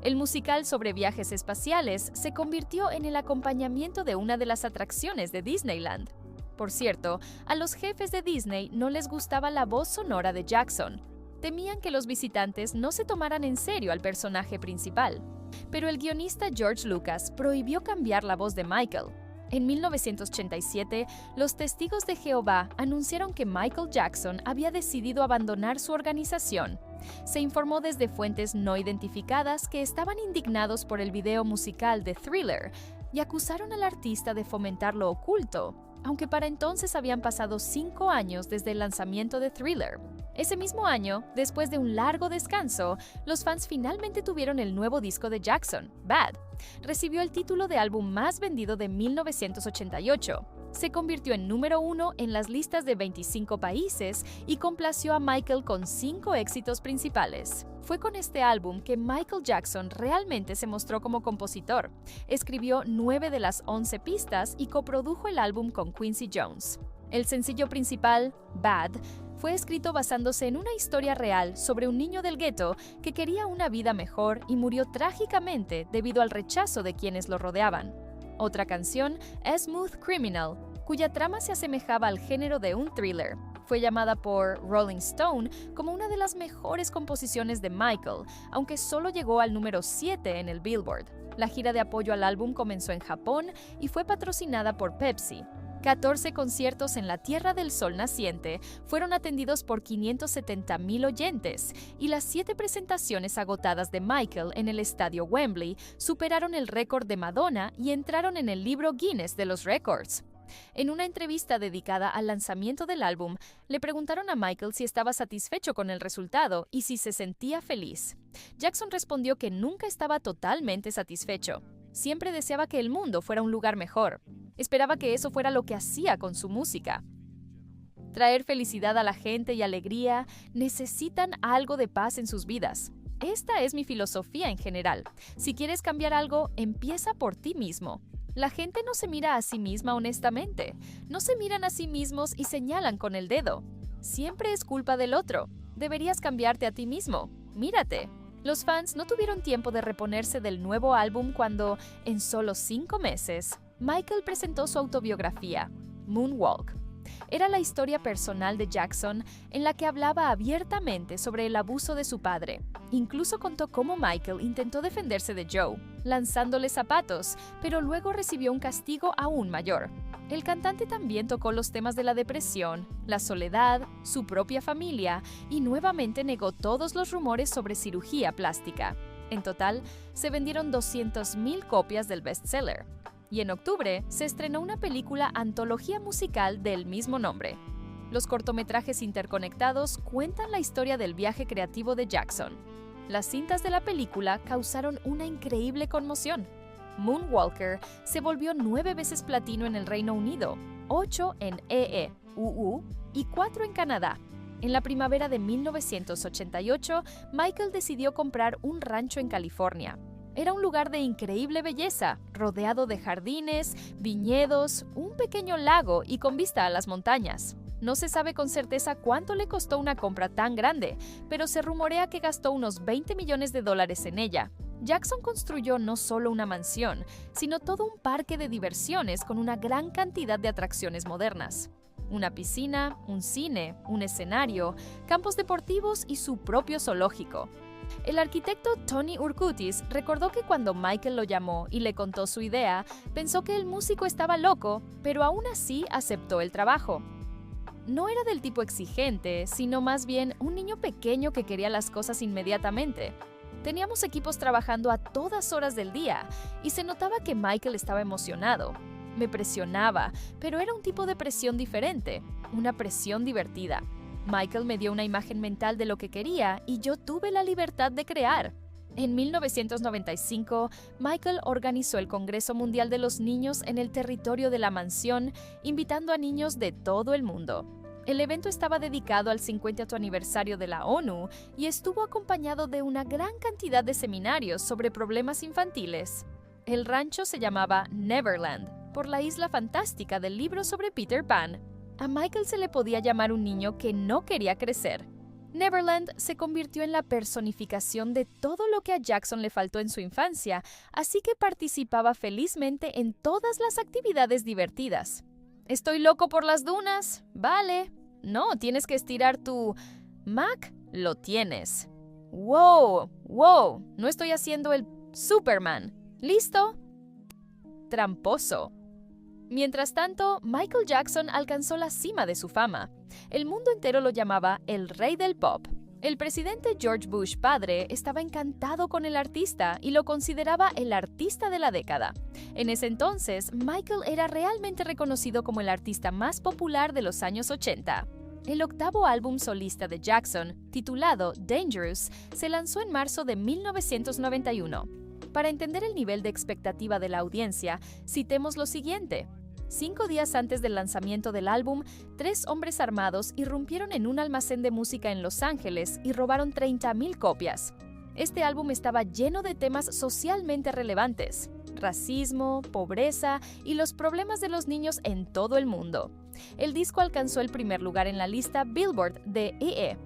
El musical sobre viajes espaciales se convirtió en el acompañamiento de una de las atracciones de Disneyland. Por cierto, a los jefes de Disney no les gustaba la voz sonora de Jackson. Temían que los visitantes no se tomaran en serio al personaje principal. Pero el guionista George Lucas prohibió cambiar la voz de Michael. En 1987, los Testigos de Jehová anunciaron que Michael Jackson había decidido abandonar su organización. Se informó desde fuentes no identificadas que estaban indignados por el video musical de Thriller y acusaron al artista de fomentar lo oculto, aunque para entonces habían pasado 5 años desde el lanzamiento de Thriller. Ese mismo año, después de un largo descanso, los fans finalmente tuvieron el nuevo disco de Jackson, Bad. Recibió el título de álbum más vendido de 1988. Se convirtió en número 1 en las listas de 25 países y complació a Michael con 5 éxitos principales. Fue con este álbum que Michael Jackson realmente se mostró como compositor. Escribió 9 de las 11 pistas y coprodujo el álbum con Quincy Jones. El sencillo principal, Bad, fue escrito basándose en una historia real sobre un niño del gueto que quería una vida mejor y murió trágicamente debido al rechazo de quienes lo rodeaban. Otra canción es Smooth Criminal, cuya trama se asemejaba al género de un thriller. Fue llamada por Rolling Stone como una de las mejores composiciones de Michael, aunque solo llegó al número 7 en el Billboard. La gira de apoyo al álbum comenzó en Japón y fue patrocinada por Pepsi. 14 conciertos en la Tierra del Sol Naciente fueron atendidos por 570,000 oyentes y las 7 presentaciones agotadas de Michael en el estadio Wembley superaron el récord de Madonna y entraron en el libro Guinness de los récords. En una entrevista dedicada al lanzamiento del álbum, le preguntaron a Michael si estaba satisfecho con el resultado y si se sentía feliz. Jackson respondió que nunca estaba totalmente satisfecho. Siempre deseaba que el mundo fuera un lugar mejor. Esperaba que eso fuera lo que hacía con su música. Traer felicidad a la gente y alegría, necesitan algo de paz en sus vidas. Esta es mi filosofía en general. Si quieres cambiar algo, empieza por ti mismo. La gente no se mira a sí misma honestamente. No se miran a sí mismos y señalan con el dedo. Siempre es culpa del otro. Deberías cambiarte a ti mismo. Mírate. Los fans no tuvieron tiempo de reponerse del nuevo álbum cuando, en solo 5 meses, Michael presentó su autobiografía, Moonwalk. Era la historia personal de Jackson en la que hablaba abiertamente sobre el abuso de su padre. Incluso contó cómo Michael intentó defenderse de Joe, lanzándole zapatos, pero luego recibió un castigo aún mayor. El cantante también tocó los temas de la depresión, la soledad, su propia familia y nuevamente negó todos los rumores sobre cirugía plástica. En total, se vendieron 200,000 copias del bestseller. Y en octubre se estrenó una película antología musical del mismo nombre. Los cortometrajes interconectados cuentan la historia del viaje creativo de Jackson. Las cintas de la película causaron una increíble conmoción. Moonwalker se volvió 9 veces platino en el Reino Unido, 8 en UU y 4 en Canadá. En la primavera de 1988, Michael decidió comprar un rancho en California. Era un lugar de increíble belleza, rodeado de jardines, viñedos, un pequeño lago y con vista a las montañas. No se sabe con certeza cuánto le costó una compra tan grande, pero se rumorea que gastó unos $20 millones en ella. Jackson construyó no solo una mansión, sino todo un parque de diversiones con una gran cantidad de atracciones modernas. Una piscina, un cine, un escenario, campos deportivos y su propio zoológico. El arquitecto Tony Urkutis recordó que cuando Michael lo llamó y le contó su idea, pensó que el músico estaba loco, pero aún así aceptó el trabajo. No era del tipo exigente, sino más bien un niño pequeño que quería las cosas inmediatamente. Teníamos equipos trabajando a todas horas del día y se notaba que Michael estaba emocionado. Me presionaba, pero era un tipo de presión diferente, una presión divertida. Michael me dio una imagen mental de lo que quería y yo tuve la libertad de crear. En 1995, Michael organizó el Congreso Mundial de los Niños en el territorio de la mansión, invitando a niños de todo el mundo. El evento estaba dedicado al 50º aniversario de la ONU y estuvo acompañado de una gran cantidad de seminarios sobre problemas infantiles. El rancho se llamaba Neverland, por la isla fantástica del libro sobre Peter Pan. A Michael se le podía llamar un niño que no quería crecer. Neverland se convirtió en la personificación de todo lo que a Jackson le faltó en su infancia, así que participaba felizmente en todas las actividades divertidas. ¿Estoy loco por las dunas? Vale. No, tienes que estirar tu... Mac, lo tienes. Wow, no estoy haciendo el Superman. ¿Listo? Tramposo. Mientras tanto, Michael Jackson alcanzó la cima de su fama. El mundo entero lo llamaba el rey del pop. El presidente George Bush padre estaba encantado con el artista y lo consideraba el artista de la década. En ese entonces, Michael era realmente reconocido como el artista más popular de los años 80. El octavo álbum solista de Jackson, titulado Dangerous, se lanzó en marzo de 1991. Para entender el nivel de expectativa de la audiencia, citemos lo siguiente. 5 días antes del lanzamiento del álbum, 3 hombres armados irrumpieron en un almacén de música en Los Ángeles y robaron 30,000 copias. Este álbum estaba lleno de temas socialmente relevantes: racismo, pobreza y los problemas de los niños en todo el mundo. El disco alcanzó el primer lugar en la lista Billboard de E!.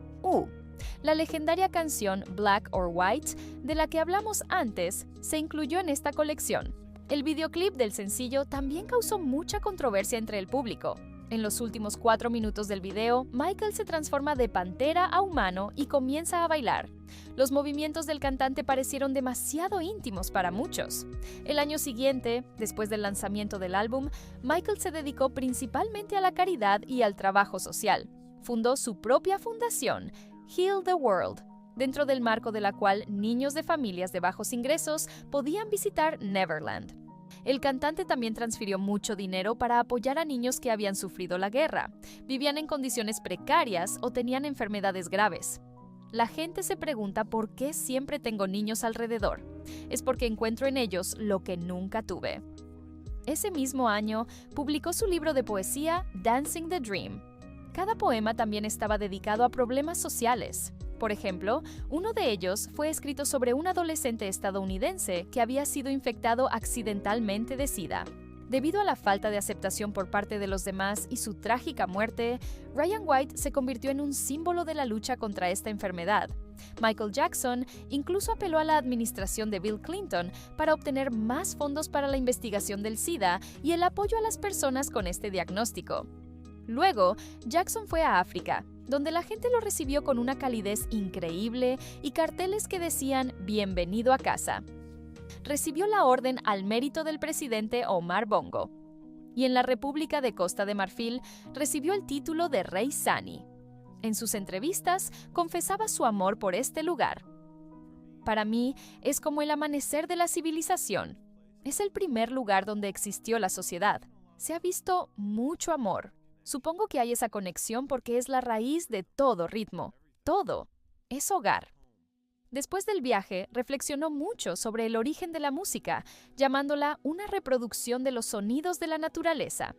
La legendaria canción Black or White, de la que hablamos antes, se incluyó en esta colección. El videoclip del sencillo también causó mucha controversia entre el público. En los últimos 4 minutos del video, Michael se transforma de pantera a humano y comienza a bailar. Los movimientos del cantante parecieron demasiado íntimos para muchos. El año siguiente, después del lanzamiento del álbum, Michael se dedicó principalmente a la caridad y al trabajo social. Fundó su propia fundación, Heal the World, dentro del marco de la cual niños de familias de bajos ingresos podían visitar Neverland. El cantante también transfirió mucho dinero para apoyar a niños que habían sufrido la guerra, vivían en condiciones precarias o tenían enfermedades graves. La gente se pregunta por qué siempre tengo niños alrededor. Es porque encuentro en ellos lo que nunca tuve. Ese mismo año, publicó su libro de poesía Dancing the Dream. Cada poema también estaba dedicado a problemas sociales. Por ejemplo, uno de ellos fue escrito sobre un adolescente estadounidense que había sido infectado accidentalmente de SIDA. Debido a la falta de aceptación por parte de los demás y su trágica muerte, Ryan White se convirtió en un símbolo de la lucha contra esta enfermedad. Michael Jackson incluso apeló a la administración de Bill Clinton para obtener más fondos para la investigación del SIDA y el apoyo a las personas con este diagnóstico. Luego, Jackson fue a África, donde la gente lo recibió con una calidez increíble y carteles que decían «Bienvenido a casa». Recibió la Orden al Mérito del presidente Omar Bongo. Y en la República de Costa de Marfil recibió el título de Rey Sani. En sus entrevistas confesaba su amor por este lugar. Para mí, es como el amanecer de la civilización. Es el primer lugar donde existió la sociedad. Se ha visto mucho amor. Supongo que hay esa conexión porque es la raíz de todo ritmo. Todo. Es hogar. Después del viaje, reflexionó mucho sobre el origen de la música, llamándola una reproducción de los sonidos de la naturaleza.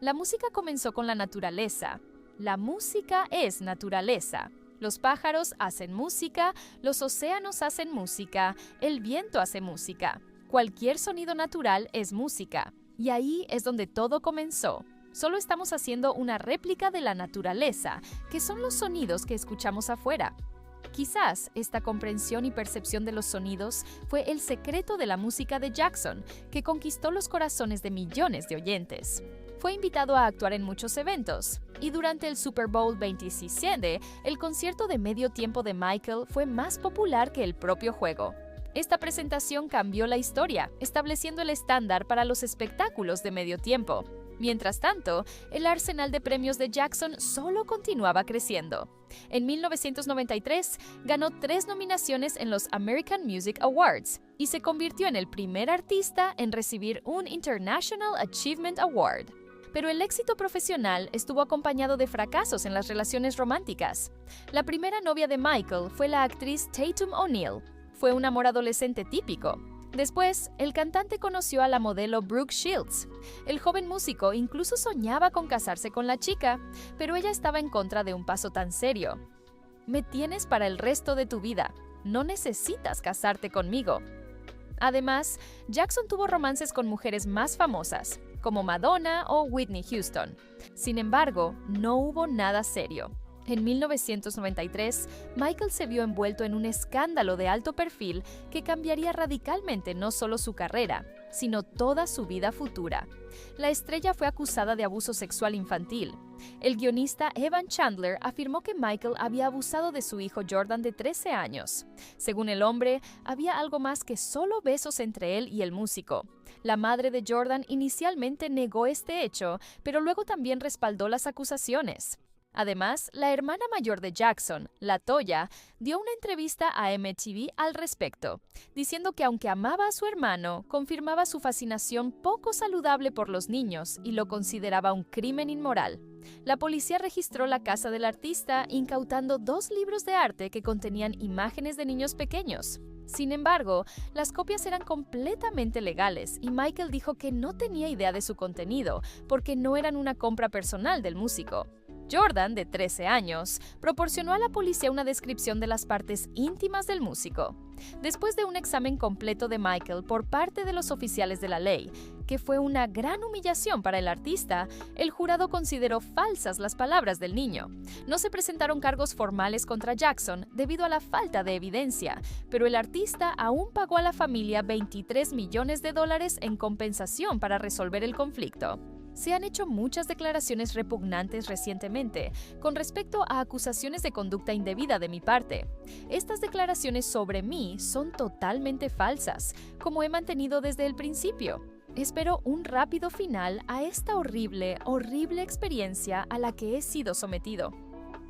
La música comenzó con la naturaleza. La música es naturaleza. Los pájaros hacen música, los océanos hacen música, el viento hace música. Cualquier sonido natural es música. Y ahí es donde todo comenzó. Solo estamos haciendo una réplica de la naturaleza, que son los sonidos que escuchamos afuera. Quizás esta comprensión y percepción de los sonidos fue el secreto de la música de Jackson, que conquistó los corazones de millones de oyentes. Fue invitado a actuar en muchos eventos, y durante el Super Bowl 27, el concierto de medio tiempo de Michael fue más popular que el propio juego. Esta presentación cambió la historia, estableciendo el estándar para los espectáculos de medio tiempo. Mientras tanto, el arsenal de premios de Jackson solo continuaba creciendo. En 1993, ganó 3 nominaciones en los American Music Awards y se convirtió en el primer artista en recibir un International Achievement Award. Pero el éxito profesional estuvo acompañado de fracasos en las relaciones románticas. La primera novia de Michael fue la actriz Tatum O'Neal. Fue un amor adolescente típico. Después, el cantante conoció a la modelo Brooke Shields. El joven músico incluso soñaba con casarse con la chica, pero ella estaba en contra de un paso tan serio. «Me tienes para el resto de tu vida. No necesitas casarte conmigo». Además, Jackson tuvo romances con mujeres más famosas, como Madonna o Whitney Houston. Sin embargo, no hubo nada serio. En 1993, Michael se vio envuelto en un escándalo de alto perfil que cambiaría radicalmente no solo su carrera, sino toda su vida futura. La estrella fue acusada de abuso sexual infantil. El guionista Evan Chandler afirmó que Michael había abusado de su hijo Jordan de 13 años. Según el hombre, había algo más que solo besos entre él y el músico. La madre de Jordan inicialmente negó este hecho, pero luego también respaldó las acusaciones. Además, la hermana mayor de Jackson, LaToya, dio una entrevista a MTV al respecto, diciendo que aunque amaba a su hermano, confirmaba su fascinación poco saludable por los niños y lo consideraba un crimen inmoral. La policía registró la casa del artista, incautando 2 libros de arte que contenían imágenes de niños pequeños. Sin embargo, las copias eran completamente legales y Michael dijo que no tenía idea de su contenido porque no eran una compra personal del músico. Jordan, de 13 años, proporcionó a la policía una descripción de las partes íntimas del músico. Después de un examen completo de Michael por parte de los oficiales de la ley, que fue una gran humillación para el artista, el jurado consideró falsas las palabras del niño. No se presentaron cargos formales contra Jackson debido a la falta de evidencia, pero el artista aún pagó a la familia $23 millones en compensación para resolver el conflicto. Se han hecho muchas declaraciones repugnantes recientemente con respecto a acusaciones de conducta indebida de mi parte. Estas declaraciones sobre mí son totalmente falsas, como he mantenido desde el principio. Espero un rápido final a esta horrible experiencia a la que he sido sometido.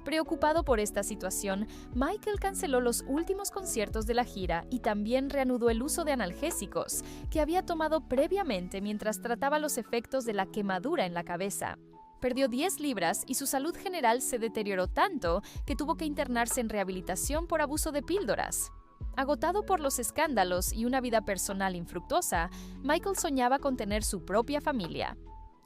Preocupado por esta situación, Michael canceló los últimos conciertos de la gira y también reanudó el uso de analgésicos que había tomado previamente mientras trataba los efectos de la quemadura en la cabeza. Perdió 10 libras y su salud general se deterioró tanto que tuvo que internarse en rehabilitación por abuso de píldoras. Agotado por los escándalos y una vida personal infructuosa, Michael soñaba con tener su propia familia.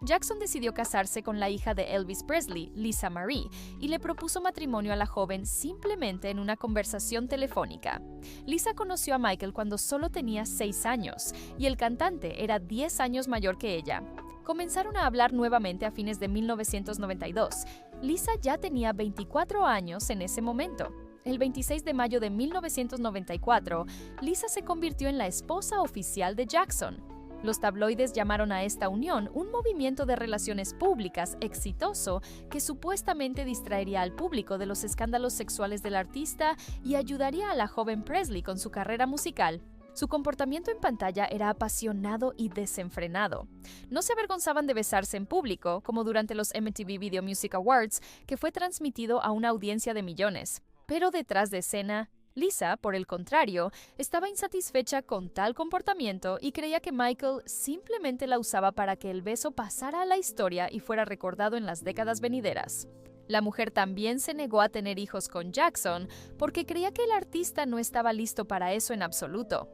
Jackson decidió casarse con la hija de Elvis Presley, Lisa Marie, y le propuso matrimonio a la joven simplemente en una conversación telefónica. Lisa conoció a Michael cuando solo tenía 6 años, y el cantante era 10 años mayor que ella. Comenzaron a hablar nuevamente a fines de 1992. Lisa ya tenía 24 años en ese momento. El 26 de mayo de 1994, Lisa se convirtió en la esposa oficial de Jackson. Los tabloides llamaron a esta unión un movimiento de relaciones públicas exitoso que supuestamente distraería al público de los escándalos sexuales del artista y ayudaría a la joven Presley con su carrera musical. Su comportamiento en pantalla era apasionado y desenfrenado. No se avergonzaban de besarse en público, como durante los MTV Video Music Awards, que fue transmitido a una audiencia de millones. Pero detrás de escena, Lisa, por el contrario, estaba insatisfecha con tal comportamiento y creía que Michael simplemente la usaba para que el beso pasara a la historia y fuera recordado en las décadas venideras. La mujer también se negó a tener hijos con Jackson porque creía que el artista no estaba listo para eso en absoluto.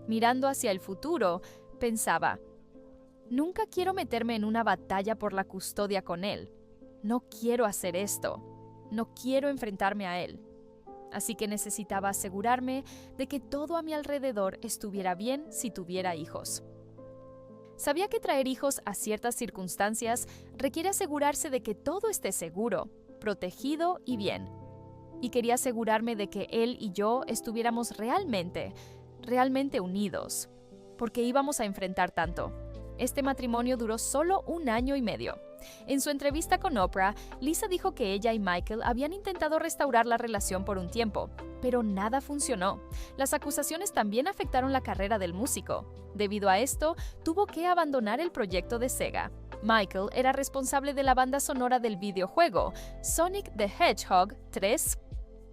Mirando hacia el futuro, pensaba: nunca quiero meterme en una batalla por la custodia con él. No quiero hacer esto. No quiero enfrentarme a él. Así que necesitaba asegurarme de que todo a mi alrededor estuviera bien si tuviera hijos. Sabía que traer hijos a ciertas circunstancias requiere asegurarse de que todo esté seguro, protegido y bien. y quería asegurarme de que él y yo estuviéramos realmente unidos, porque íbamos a enfrentar tanto. Este matrimonio duró solo 1 año y medio. En su entrevista con Oprah, Lisa dijo que ella y Michael habían intentado restaurar la relación por un tiempo, pero nada funcionó. Las acusaciones también afectaron la carrera del músico. Debido a esto, tuvo que abandonar el proyecto de Sega. Michael era responsable de la banda sonora del videojuego Sonic the Hedgehog 3.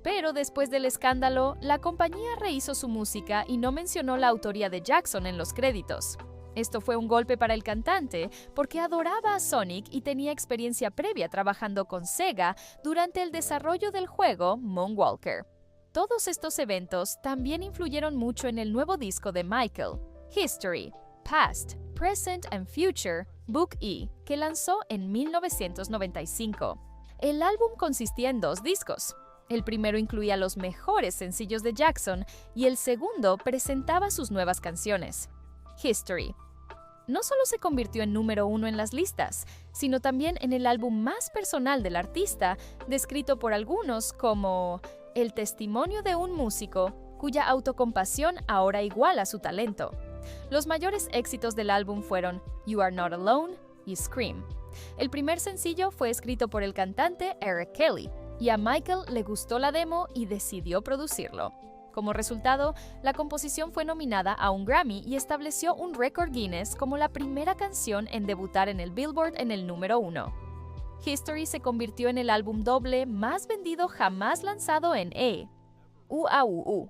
Pero después del escándalo, la compañía rehizo su música y no mencionó la autoría de Jackson en los créditos. Esto fue un golpe para el cantante porque adoraba a Sonic y tenía experiencia previa trabajando con Sega durante el desarrollo del juego Moonwalker. Todos estos eventos también influyeron mucho en el nuevo disco de Michael, History, Past, Present and Future, Book E, que lanzó en 1995. El álbum consistía en 2 discos. El primero incluía los mejores sencillos de Jackson y el segundo presentaba sus nuevas canciones. History no solo se convirtió en número 1 en las listas, sino también en el álbum más personal del artista, descrito por algunos como el testimonio de un músico cuya autocompasión ahora iguala su talento. Los mayores éxitos del álbum fueron You Are Not Alone y Scream. El primer sencillo fue escrito por el cantante Eric Kelly, y a Michael le gustó la demo y decidió producirlo. Como resultado, la composición fue nominada a un Grammy y estableció un récord Guinness como la primera canción en debutar en el Billboard en el número 1. History se convirtió en el álbum doble más vendido jamás lanzado en UAUU.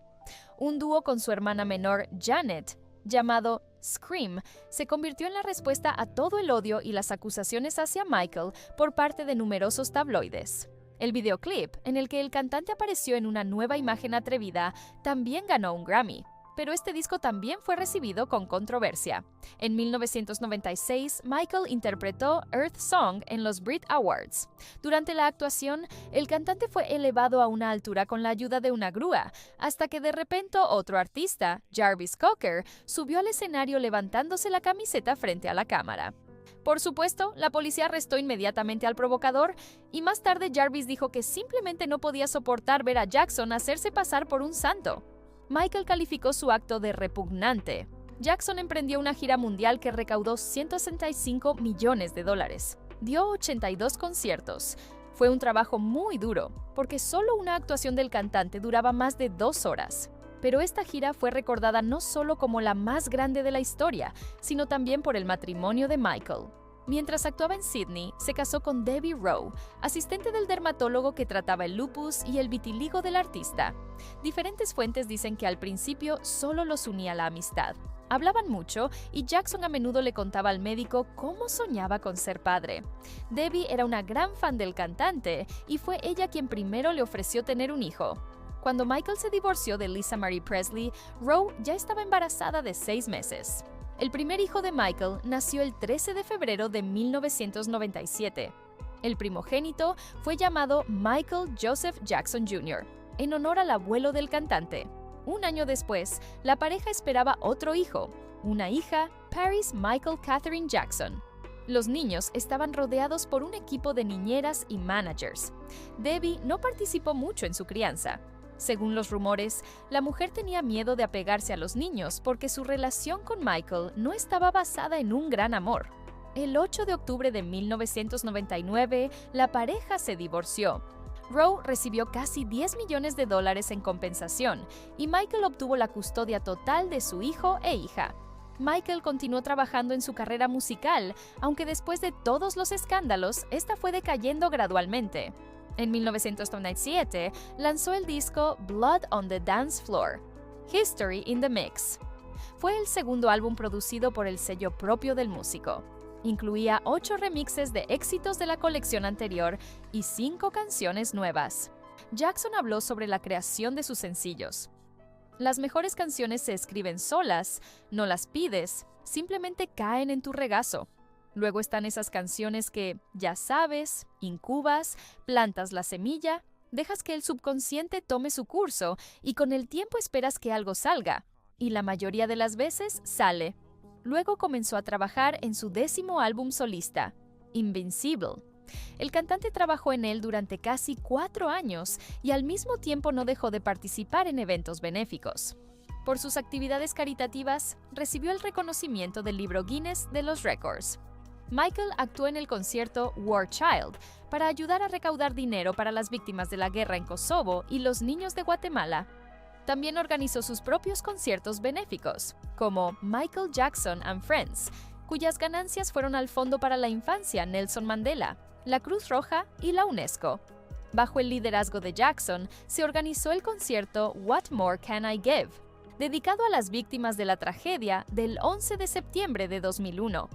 Un dúo con su hermana menor Janet, llamado Scream, se convirtió en la respuesta a todo el odio y las acusaciones hacia Michael por parte de numerosos tabloides. El videoclip, en el que el cantante apareció en una nueva imagen atrevida, también ganó un Grammy. Pero este disco también fue recibido con controversia. En 1996, Michael interpretó Earth Song en los Brit Awards. Durante la actuación, el cantante fue elevado a una altura con la ayuda de una grúa, hasta que de repente otro artista, Jarvis Cocker, subió al escenario levantándose la camiseta frente a la cámara. Por supuesto, la policía arrestó inmediatamente al provocador y más tarde Jarvis dijo que simplemente no podía soportar ver a Jackson hacerse pasar por un santo. Michael calificó su acto de repugnante. Jackson emprendió una gira mundial que recaudó $165 millones. Dio 82 conciertos. Fue un trabajo muy duro, porque solo una actuación del cantante duraba más de 2 horas. Pero esta gira fue recordada no solo como la más grande de la historia, sino también por el matrimonio de Michael. Mientras actuaba en Sydney, se casó con Debbie Rowe, asistente del dermatólogo que trataba el lupus y el vitiligo del artista. Diferentes fuentes dicen que al principio solo los unía la amistad. Hablaban mucho y Jackson a menudo le contaba al médico cómo soñaba con ser padre. Debbie era una gran fan del cantante y fue ella quien primero le ofreció tener un hijo. Cuando Michael se divorció de Lisa Marie Presley, Rowe ya estaba embarazada de 6 meses. El primer hijo de Michael nació el 13 de febrero de 1997. El primogénito fue llamado Michael Joseph Jackson Jr., en honor al abuelo del cantante. Un año después, la pareja esperaba otro hijo, una hija, Paris Michael Catherine Jackson. Los niños estaban rodeados por un equipo de niñeras y managers. Debbie no participó mucho en su crianza. Según los rumores, la mujer tenía miedo de apegarse a los niños porque su relación con Michael no estaba basada en un gran amor. El 8 de octubre de 1999, la pareja se divorció. Rowe recibió casi $10 millones en compensación y Michael obtuvo la custodia total de su hijo e hija. Michael continuó trabajando en su carrera musical, aunque después de todos los escándalos, esta fue decayendo gradualmente. En 1997, lanzó el disco Blood on the Dance Floor, History in the Mix. Fue el segundo álbum producido por el sello propio del músico. Incluía 8 remixes de éxitos de la colección anterior y 5 canciones nuevas. Jackson habló sobre la creación de sus sencillos. Las mejores canciones se escriben solas, no las pides, simplemente caen en tu regazo. Luego están esas canciones que, ya sabes, incubas, plantas la semilla, dejas que el subconsciente tome su curso y con el tiempo esperas que algo salga. Y la mayoría de las veces sale. Luego comenzó a trabajar en su 10º álbum solista, Invincible. El cantante trabajó en él durante casi 4 años y al mismo tiempo no dejó de participar en eventos benéficos. Por sus actividades caritativas, recibió el reconocimiento del libro Guinness de los récords. Michael actuó en el concierto War Child para ayudar a recaudar dinero para las víctimas de la guerra en Kosovo y los niños de Guatemala. También organizó sus propios conciertos benéficos, como Michael Jackson and Friends, cuyas ganancias fueron al Fondo para la Infancia Nelson Mandela, la Cruz Roja y la UNESCO. Bajo el liderazgo de Jackson, se organizó el concierto What More Can I Give?, dedicado a las víctimas de la tragedia del 11 de septiembre de 2001.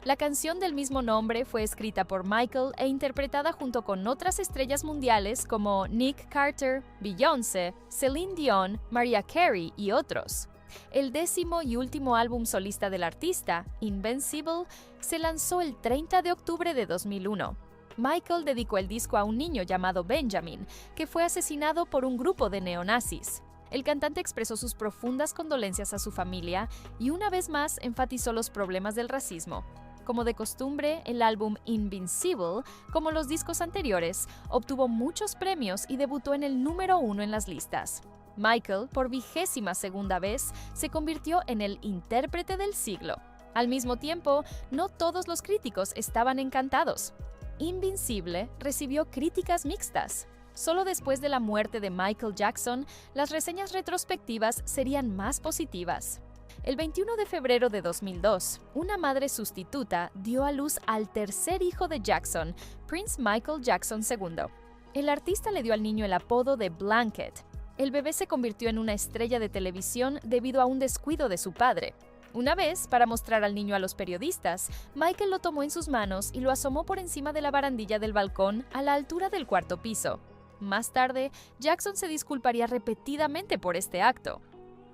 La canción del mismo nombre fue escrita por Michael e interpretada junto con otras estrellas mundiales como Nick Carter, Beyoncé, Celine Dion, Mariah Carey y otros. El 10º y último álbum solista del artista, Invincible, se lanzó el 30 de octubre de 2001. Michael dedicó el disco a un niño llamado Benjamin, que fue asesinado por un grupo de neonazis. El cantante expresó sus profundas condolencias a su familia y una vez más enfatizó los problemas del racismo. Como de costumbre, el álbum Invincible, como los discos anteriores, obtuvo muchos premios y debutó en el número 1 en las listas. Michael, por 22ª vez, se convirtió en el intérprete del siglo. Al mismo tiempo, no todos los críticos estaban encantados. Invincible recibió críticas mixtas. Solo después de la muerte de Michael Jackson, las reseñas retrospectivas serían más positivas. El 21 de febrero de 2002, una madre sustituta dio a luz al tercer hijo de Jackson, Prince Michael Jackson II. El artista le dio al niño el apodo de Blanket. El bebé se convirtió en una estrella de televisión debido a un descuido de su padre. Una vez, para mostrar al niño a los periodistas, Michael lo tomó en sus manos y lo asomó por encima de la barandilla del balcón a la altura del 4º piso. Más tarde, Jackson se disculparía repetidamente por este acto.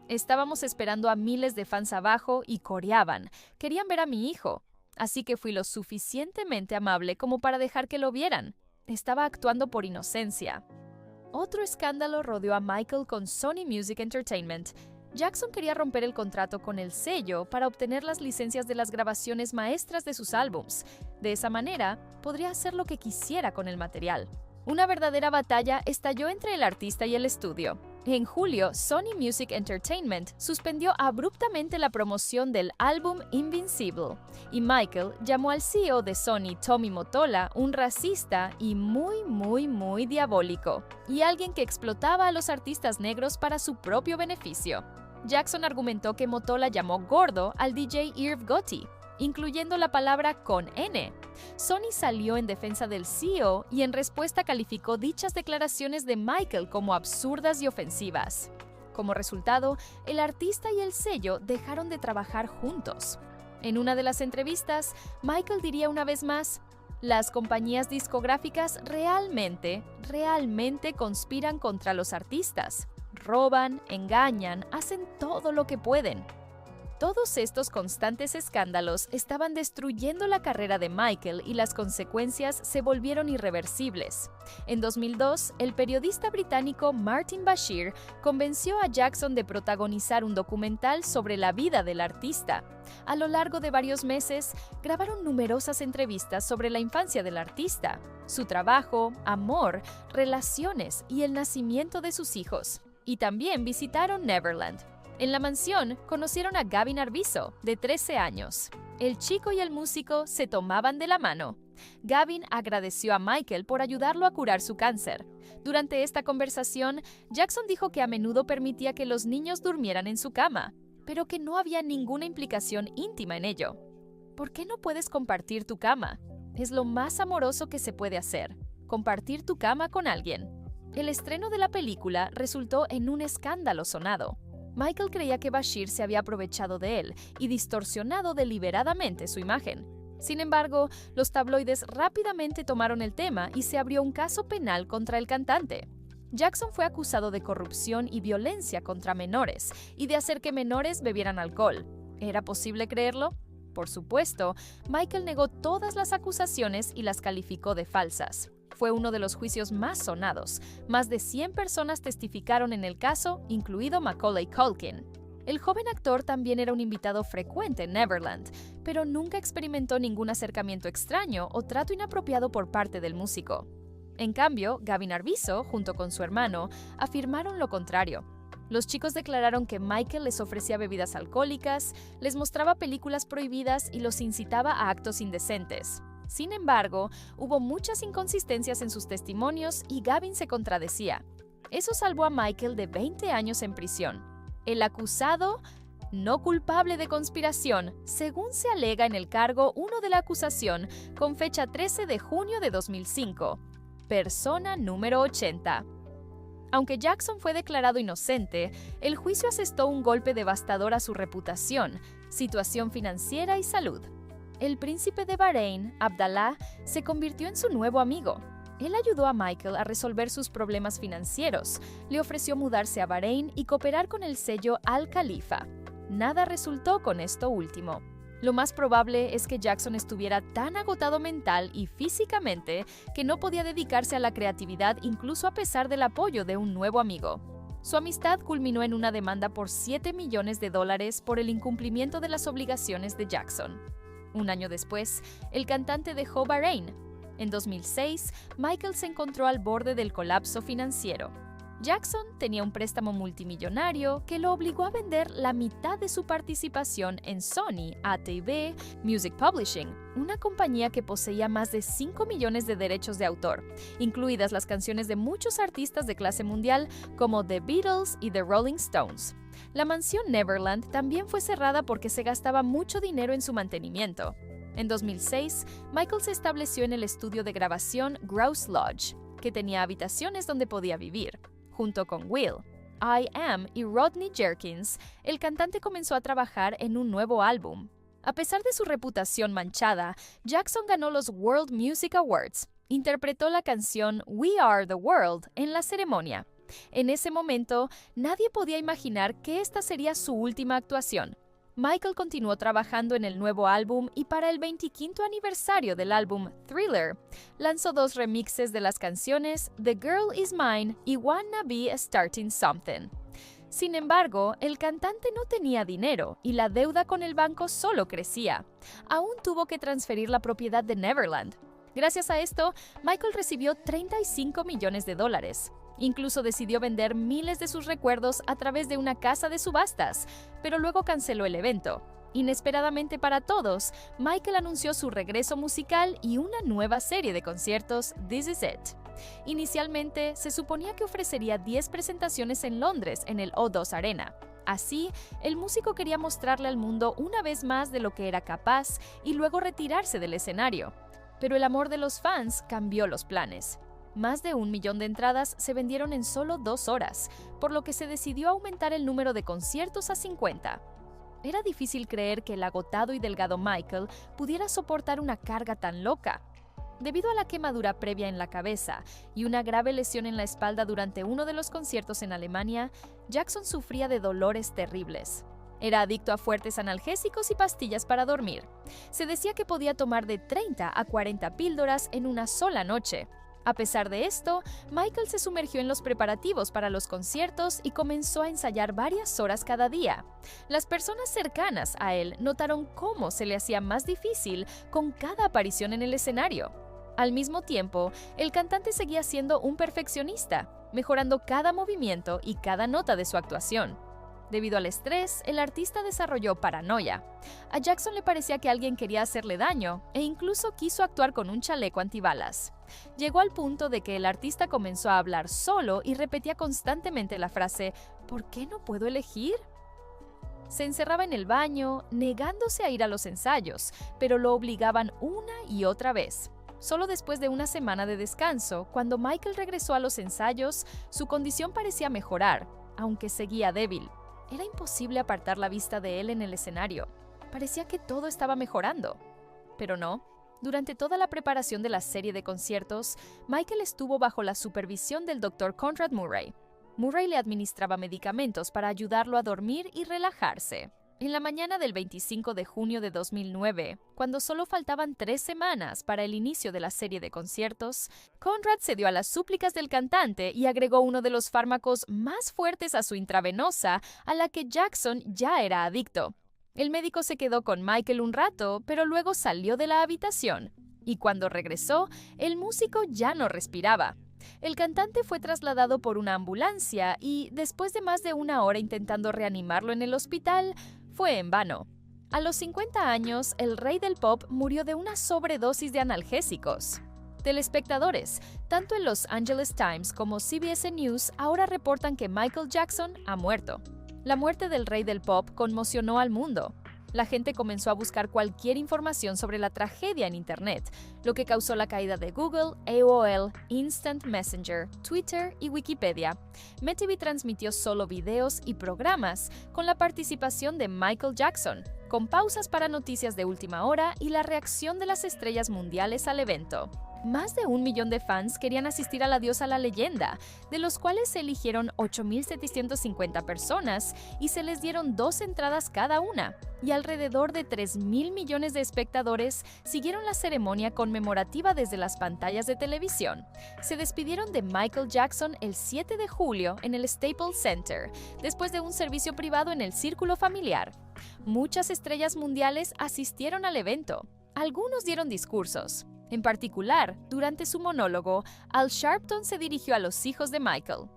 Estábamos esperando a miles de fans abajo y coreaban. Querían ver a mi hijo. Así que fui lo suficientemente amable como para dejar que lo vieran. Estaba actuando por inocencia. Otro escándalo rodeó a Michael con Sony Music Entertainment. Jackson quería romper el contrato con el sello para obtener las licencias de las grabaciones maestras de sus álbums. De esa manera, podría hacer lo que quisiera con el material. Una verdadera batalla estalló entre el artista y el estudio. En julio, Sony Music Entertainment suspendió abruptamente la promoción del álbum Invincible, y Michael llamó al CEO de Sony, Tommy Mottola, un racista y muy diabólico, y alguien que explotaba a los artistas negros para su propio beneficio. Jackson argumentó que Mottola llamó gordo al DJ Irv Gotti, incluyendo la palabra con N. Sony salió en defensa del CEO y en respuesta calificó dichas declaraciones de Michael como absurdas y ofensivas. Como resultado, el artista y el sello dejaron de trabajar juntos. En una de las entrevistas, Michael diría una vez más: "Las compañías discográficas realmente conspiran contra los artistas. Roban, engañan, hacen todo lo que pueden". Todos estos constantes escándalos estaban destruyendo la carrera de Michael y las consecuencias se volvieron irreversibles. En 2002, el periodista británico Martin Bashir convenció a Jackson de protagonizar un documental sobre la vida del artista. A lo largo de varios meses, grabaron numerosas entrevistas sobre la infancia del artista, su trabajo, amor, relaciones y el nacimiento de sus hijos. Y también visitaron Neverland. En la mansión, conocieron a Gavin Arvizo, de 13 años. El chico y el músico se tomaban de la mano. Gavin agradeció a Michael por ayudarlo a curar su cáncer. Durante esta conversación, Jackson dijo que a menudo permitía que los niños durmieran en su cama, pero que no había ninguna implicación íntima en ello. ¿Por qué no puedes compartir tu cama? Es lo más amoroso que se puede hacer, compartir tu cama con alguien. El estreno de la película resultó en un escándalo sonado. Michael creía que Bashir se había aprovechado de él y distorsionado deliberadamente su imagen. Sin embargo, los tabloides rápidamente tomaron el tema y se abrió un caso penal contra el cantante. Jackson fue acusado de corrupción y violencia contra menores y de hacer que menores bebieran alcohol. ¿Era posible creerlo? Por supuesto, Michael negó todas las acusaciones y las calificó de falsas. Fue uno de los juicios más sonados. Más de 100 personas testificaron en el caso, incluido Macaulay Culkin. El joven actor también era un invitado frecuente en Neverland, pero nunca experimentó ningún acercamiento extraño o trato inapropiado por parte del músico. En cambio, Gavin Arvizo, junto con su hermano, afirmaron lo contrario. Los chicos declararon que Michael les ofrecía bebidas alcohólicas, les mostraba películas prohibidas y los incitaba a actos indecentes. Sin embargo, hubo muchas inconsistencias en sus testimonios y Gavin se contradecía. Eso salvó a Michael de 20 años en prisión. El acusado, no culpable de conspiración, según se alega en el cargo 1 de la acusación, con fecha 13 de junio de 2005. Persona número 80. Aunque Jackson fue declarado inocente, el juicio asestó un golpe devastador a su reputación, situación financiera y salud. El príncipe de Bahrein, Abdallah, se convirtió en su nuevo amigo. Él ayudó a Michael a resolver sus problemas financieros, le ofreció mudarse a Bahrein y cooperar con el sello Al Khalifa. Nada resultó con esto último. Lo más probable es que Jackson estuviera tan agotado mental y físicamente que no podía dedicarse a la creatividad incluso a pesar del apoyo de un nuevo amigo. Su amistad culminó en una demanda por $7 millones por el incumplimiento de las obligaciones de Jackson. Un año después, el cantante dejó Bahrein. En 2006, Michael se encontró al borde del colapso financiero. Jackson tenía un préstamo multimillonario que lo obligó a vender la mitad de su participación en Sony ATV Music Publishing, una compañía que poseía más de 5 millones de derechos de autor, incluidas las canciones de muchos artistas de clase mundial como The Beatles y The Rolling Stones. La mansión Neverland también fue cerrada porque se gastaba mucho dinero en su mantenimiento. En 2006, Michael se estableció en el estudio de grabación Grouse Lodge, que tenía habitaciones donde podía vivir. Junto con Will, I.Am y Rodney Jerkins, el cantante comenzó a trabajar en un nuevo álbum. A pesar de su reputación manchada, Jackson ganó los World Music Awards. Interpretó la canción We Are the World en la ceremonia. En ese momento, nadie podía imaginar que esta sería su última actuación. Michael continuó trabajando en el nuevo álbum y para el 25 aniversario del álbum Thriller, lanzó 2 remixes de las canciones The Girl Is Mine y Wanna Be Starting Something. Sin embargo, el cantante no tenía dinero y la deuda con el banco solo crecía. Aún tuvo que transferir la propiedad de Neverland. Gracias a esto, Michael recibió $35 millones. Incluso decidió vender miles de sus recuerdos a través de una casa de subastas, pero luego canceló el evento. Inesperadamente para todos, Michael anunció su regreso musical y una nueva serie de conciertos, This Is It. Inicialmente, se suponía que ofrecería 10 presentaciones en Londres en el O2 Arena. Así, el músico quería mostrarle al mundo una vez más de lo que era capaz y luego retirarse del escenario. Pero el amor de los fans cambió los planes. Más de 1 millón de entradas se vendieron en solo 2 horas, por lo que se decidió aumentar el número de conciertos a 50. Era difícil creer que el agotado y delgado Michael pudiera soportar una carga tan loca. Debido a la quemadura previa en la cabeza y una grave lesión en la espalda durante uno de los conciertos en Alemania, Jackson sufría de dolores terribles. Era adicto a fuertes analgésicos y pastillas para dormir. Se decía que podía tomar de 30 a 40 píldoras en una sola noche. A pesar de esto, Michael se sumergió en los preparativos para los conciertos y comenzó a ensayar varias horas cada día. Las personas cercanas a él notaron cómo se le hacía más difícil con cada aparición en el escenario. Al mismo tiempo, el cantante seguía siendo un perfeccionista, mejorando cada movimiento y cada nota de su actuación. Debido al estrés, el artista desarrolló paranoia. A Jackson le parecía que alguien quería hacerle daño e incluso quiso actuar con un chaleco antibalas. Llegó al punto de que el artista comenzó a hablar solo y repetía constantemente la frase ¿por qué no puedo elegir? Se encerraba en el baño, negándose a ir a los ensayos, pero lo obligaban una y otra vez. Solo después de una semana de descanso, cuando Michael regresó a los ensayos, su condición parecía mejorar, aunque seguía débil. Era imposible apartar la vista de él en el escenario. Parecía que todo estaba mejorando. Pero no. Durante toda la preparación de la serie de conciertos, Michael estuvo bajo la supervisión del Dr. Conrad Murray. Murray le administraba medicamentos para ayudarlo a dormir y relajarse. En la mañana del 25 de junio de 2009, cuando solo faltaban 3 semanas para el inicio de la serie de conciertos, Conrad cedió a las súplicas del cantante y agregó uno de los fármacos más fuertes a su intravenosa, a la que Jackson ya era adicto. El médico se quedó con Michael un rato, pero luego salió de la habitación. Y cuando regresó, el músico ya no respiraba. El cantante fue trasladado por una ambulancia y, después de más de una hora intentando reanimarlo en el hospital, fue en vano. A los 50 años, el rey del pop murió de una sobredosis de analgésicos. Telespectadores, tanto en Los Angeles Times como CBS News, ahora reportan que Michael Jackson ha muerto. La muerte del rey del pop conmocionó al mundo. La gente comenzó a buscar cualquier información sobre la tragedia en Internet, lo que causó la caída de Google, AOL, Instant Messenger, Twitter y Wikipedia. MTV transmitió solo videos y programas con la participación de Michael Jackson, con pausas para noticias de última hora y la reacción de las estrellas mundiales al evento. Más de 1 millón de fans querían asistir al adiós a la leyenda, de los cuales se eligieron 8.750 personas y se les dieron 2 entradas cada una, y alrededor de 3.000 millones de espectadores siguieron la ceremonia conmemorativa desde las pantallas de televisión. Se despidieron de Michael Jackson el 7 de julio en el Staples Center, después de un servicio privado en el círculo familiar. Muchas estrellas mundiales asistieron al evento. Algunos dieron discursos. En particular, durante su monólogo, Al Sharpton se dirigió a los hijos de Michael.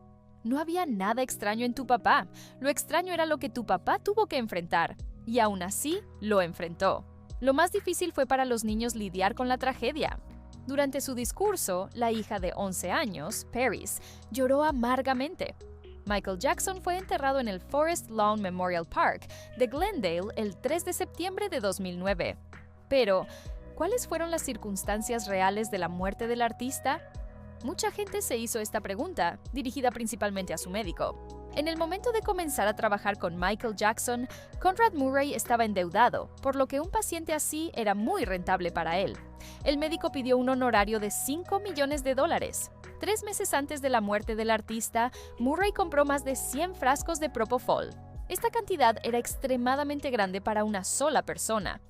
No había nada extraño en tu papá, lo extraño era lo que tu papá tuvo que enfrentar, y aún así lo enfrentó. Lo más difícil fue para los niños lidiar con la tragedia. Durante su discurso, la hija de 11 años, Paris, lloró amargamente. Michael Jackson fue enterrado en el Forest Lawn Memorial Park de Glendale el 3 de septiembre de 2009. Pero, ¿cuáles fueron las circunstancias reales de la muerte del artista? Mucha gente se hizo esta pregunta, dirigida principalmente a su médico. En el momento de comenzar a trabajar con Michael Jackson, Conrad Murray estaba endeudado, por lo que un paciente así era muy rentable para él. El médico pidió un honorario de $5 millones. 3 meses antes de la muerte del artista, Murray compró más de 100 frascos de Propofol. Esta cantidad era extremadamente grande para una sola persona.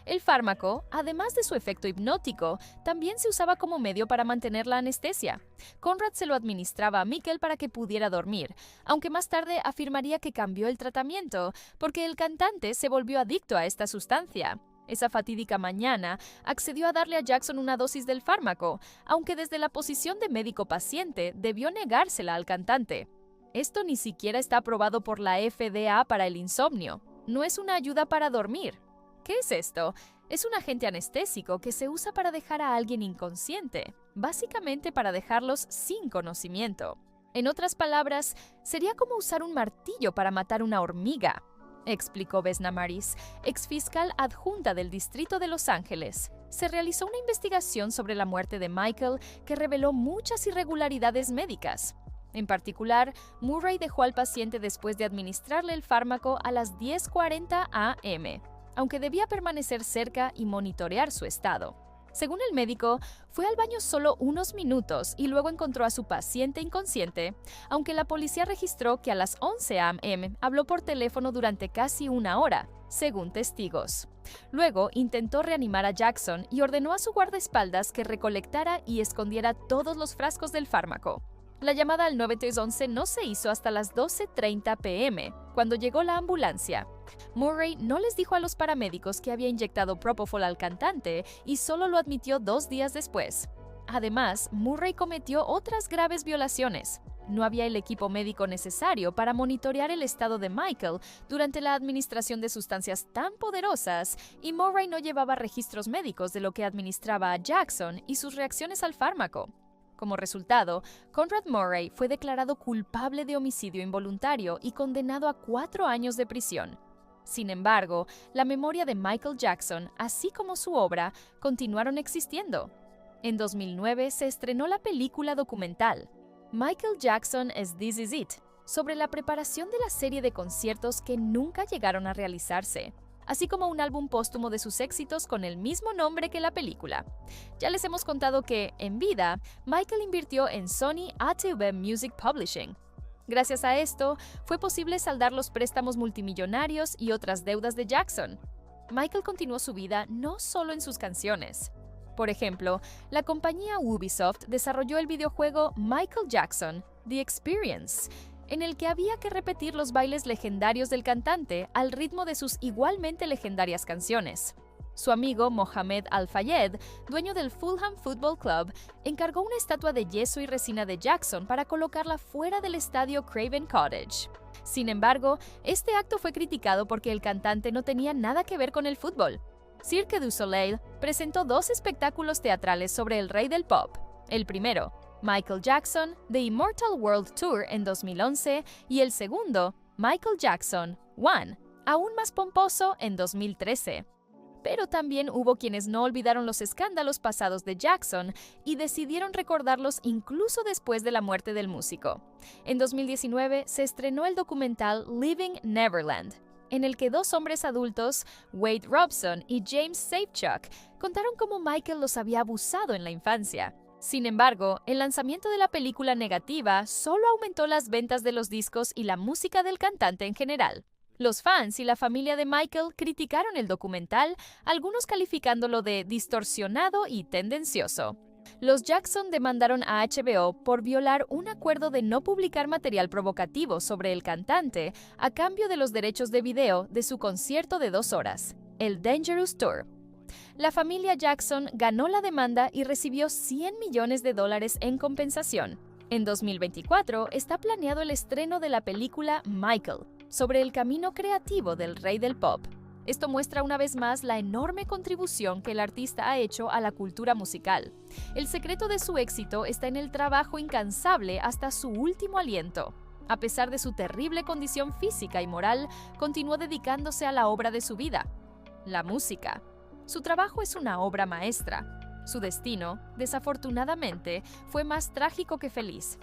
El fármaco, además de su efecto hipnótico, también se usaba como medio para mantener la anestesia. Conrad se lo administraba a Michael para que pudiera dormir, aunque más tarde afirmaría que cambió el tratamiento porque el cantante se volvió adicto a esta sustancia. Esa fatídica mañana, accedió a darle a Jackson una dosis del fármaco, aunque desde la posición de médico-paciente debió negársela al cantante. Esto ni siquiera está aprobado por la FDA para el insomnio. No es una ayuda para dormir. ¿Qué es esto? Es un agente anestésico que se usa para dejar a alguien inconsciente, básicamente para dejarlos sin conocimiento. En otras palabras, sería como usar un martillo para matar una hormiga, explicó Vesna Maris, exfiscal adjunta del Distrito de Los Ángeles. Se realizó una investigación sobre la muerte de Michael que reveló muchas irregularidades médicas. En particular, Murray dejó al paciente después de administrarle el fármaco a las 10:40 a.m., aunque debía permanecer cerca y monitorear su estado. Según el médico, fue al baño solo unos minutos y luego encontró a su paciente inconsciente, aunque la policía registró que a las 11 a.m. habló por teléfono durante casi una hora, según testigos. Luego intentó reanimar a Jackson y ordenó a su guardaespaldas que recolectara y escondiera todos los frascos del fármaco. La llamada al 911 no se hizo hasta las 12:30 p.m., cuando llegó la ambulancia. Murray no les dijo a los paramédicos que había inyectado Propofol al cantante y solo lo admitió 2 días después. Además, Murray cometió otras graves violaciones. No había el equipo médico necesario para monitorear el estado de Michael durante la administración de sustancias tan poderosas, y Murray no llevaba registros médicos de lo que administraba a Jackson y sus reacciones al fármaco. Como resultado, Conrad Murray fue declarado culpable de homicidio involuntario y condenado a 4 años de prisión. Sin embargo, la memoria de Michael Jackson, así como su obra, continuaron existiendo. En 2009 se estrenó la película documental Michael Jackson as This Is It, sobre la preparación de la serie de conciertos que nunca llegaron a realizarse, así como un álbum póstumo de sus éxitos con el mismo nombre que la película. Ya les hemos contado que, en vida, Michael invirtió en Sony ATV Music Publishing. Gracias a esto, fue posible saldar los préstamos multimillonarios y otras deudas de Jackson. Michael continuó su vida no solo en sus canciones. Por ejemplo, la compañía Ubisoft desarrolló el videojuego Michael Jackson: The Experience, en el que había que repetir los bailes legendarios del cantante al ritmo de sus igualmente legendarias canciones. Su amigo Mohamed Al-Fayed, dueño del Fulham Football Club, encargó una estatua de yeso y resina de Jackson para colocarla fuera del estadio Craven Cottage. Sin embargo, este acto fue criticado porque el cantante no tenía nada que ver con el fútbol. Cirque du Soleil presentó 2 espectáculos teatrales sobre el rey del pop. El primero, Michael Jackson: The Immortal World Tour en 2011, y el segundo, Michael Jackson: One, aún más pomposo, en 2013. Pero también hubo quienes no olvidaron los escándalos pasados de Jackson y decidieron recordarlos incluso después de la muerte del músico. En 2019 se estrenó el documental Living Neverland, en el que 2 hombres adultos, Wade Robson y James Safechuck, contaron cómo Michael los había abusado en la infancia. Sin embargo, el lanzamiento de la película negativa solo aumentó las ventas de los discos y la música del cantante en general. Los fans y la familia de Michael criticaron el documental, algunos calificándolo de distorsionado y tendencioso. Los Jackson demandaron a HBO por violar un acuerdo de no publicar material provocativo sobre el cantante a cambio de los derechos de video de su concierto de 2 horas, el Dangerous Tour. La familia Jackson ganó la demanda y recibió $100 millones en compensación. En 2024 está planeado el estreno de la película Michael, sobre el camino creativo del rey del pop. Esto muestra una vez más la enorme contribución que el artista ha hecho a la cultura musical. El secreto de su éxito está en el trabajo incansable hasta su último aliento. A pesar de su terrible condición física y moral, continuó dedicándose a la obra de su vida, la música. Su trabajo es una obra maestra. Su destino, desafortunadamente, fue más trágico que feliz.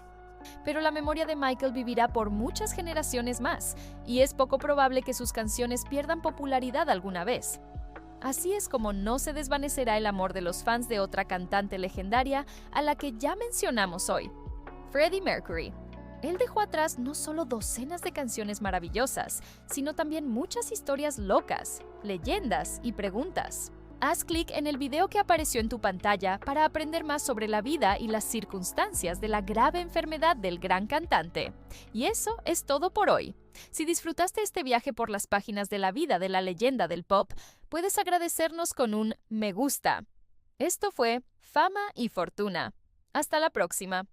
Pero la memoria de Michael vivirá por muchas generaciones más, y es poco probable que sus canciones pierdan popularidad alguna vez. Así es como no se desvanecerá el amor de los fans de otra cantante legendaria a la que ya mencionamos hoy, Freddie Mercury. Él dejó atrás no solo docenas de canciones maravillosas, sino también muchas historias locas, leyendas y preguntas. Haz clic en el video que apareció en tu pantalla para aprender más sobre la vida y las circunstancias de la grave enfermedad del gran cantante. Y eso es todo por hoy. Si disfrutaste este viaje por las páginas de la vida de la leyenda del pop, puedes agradecernos con un me gusta. Esto fue Fama y Fortuna. Hasta la próxima.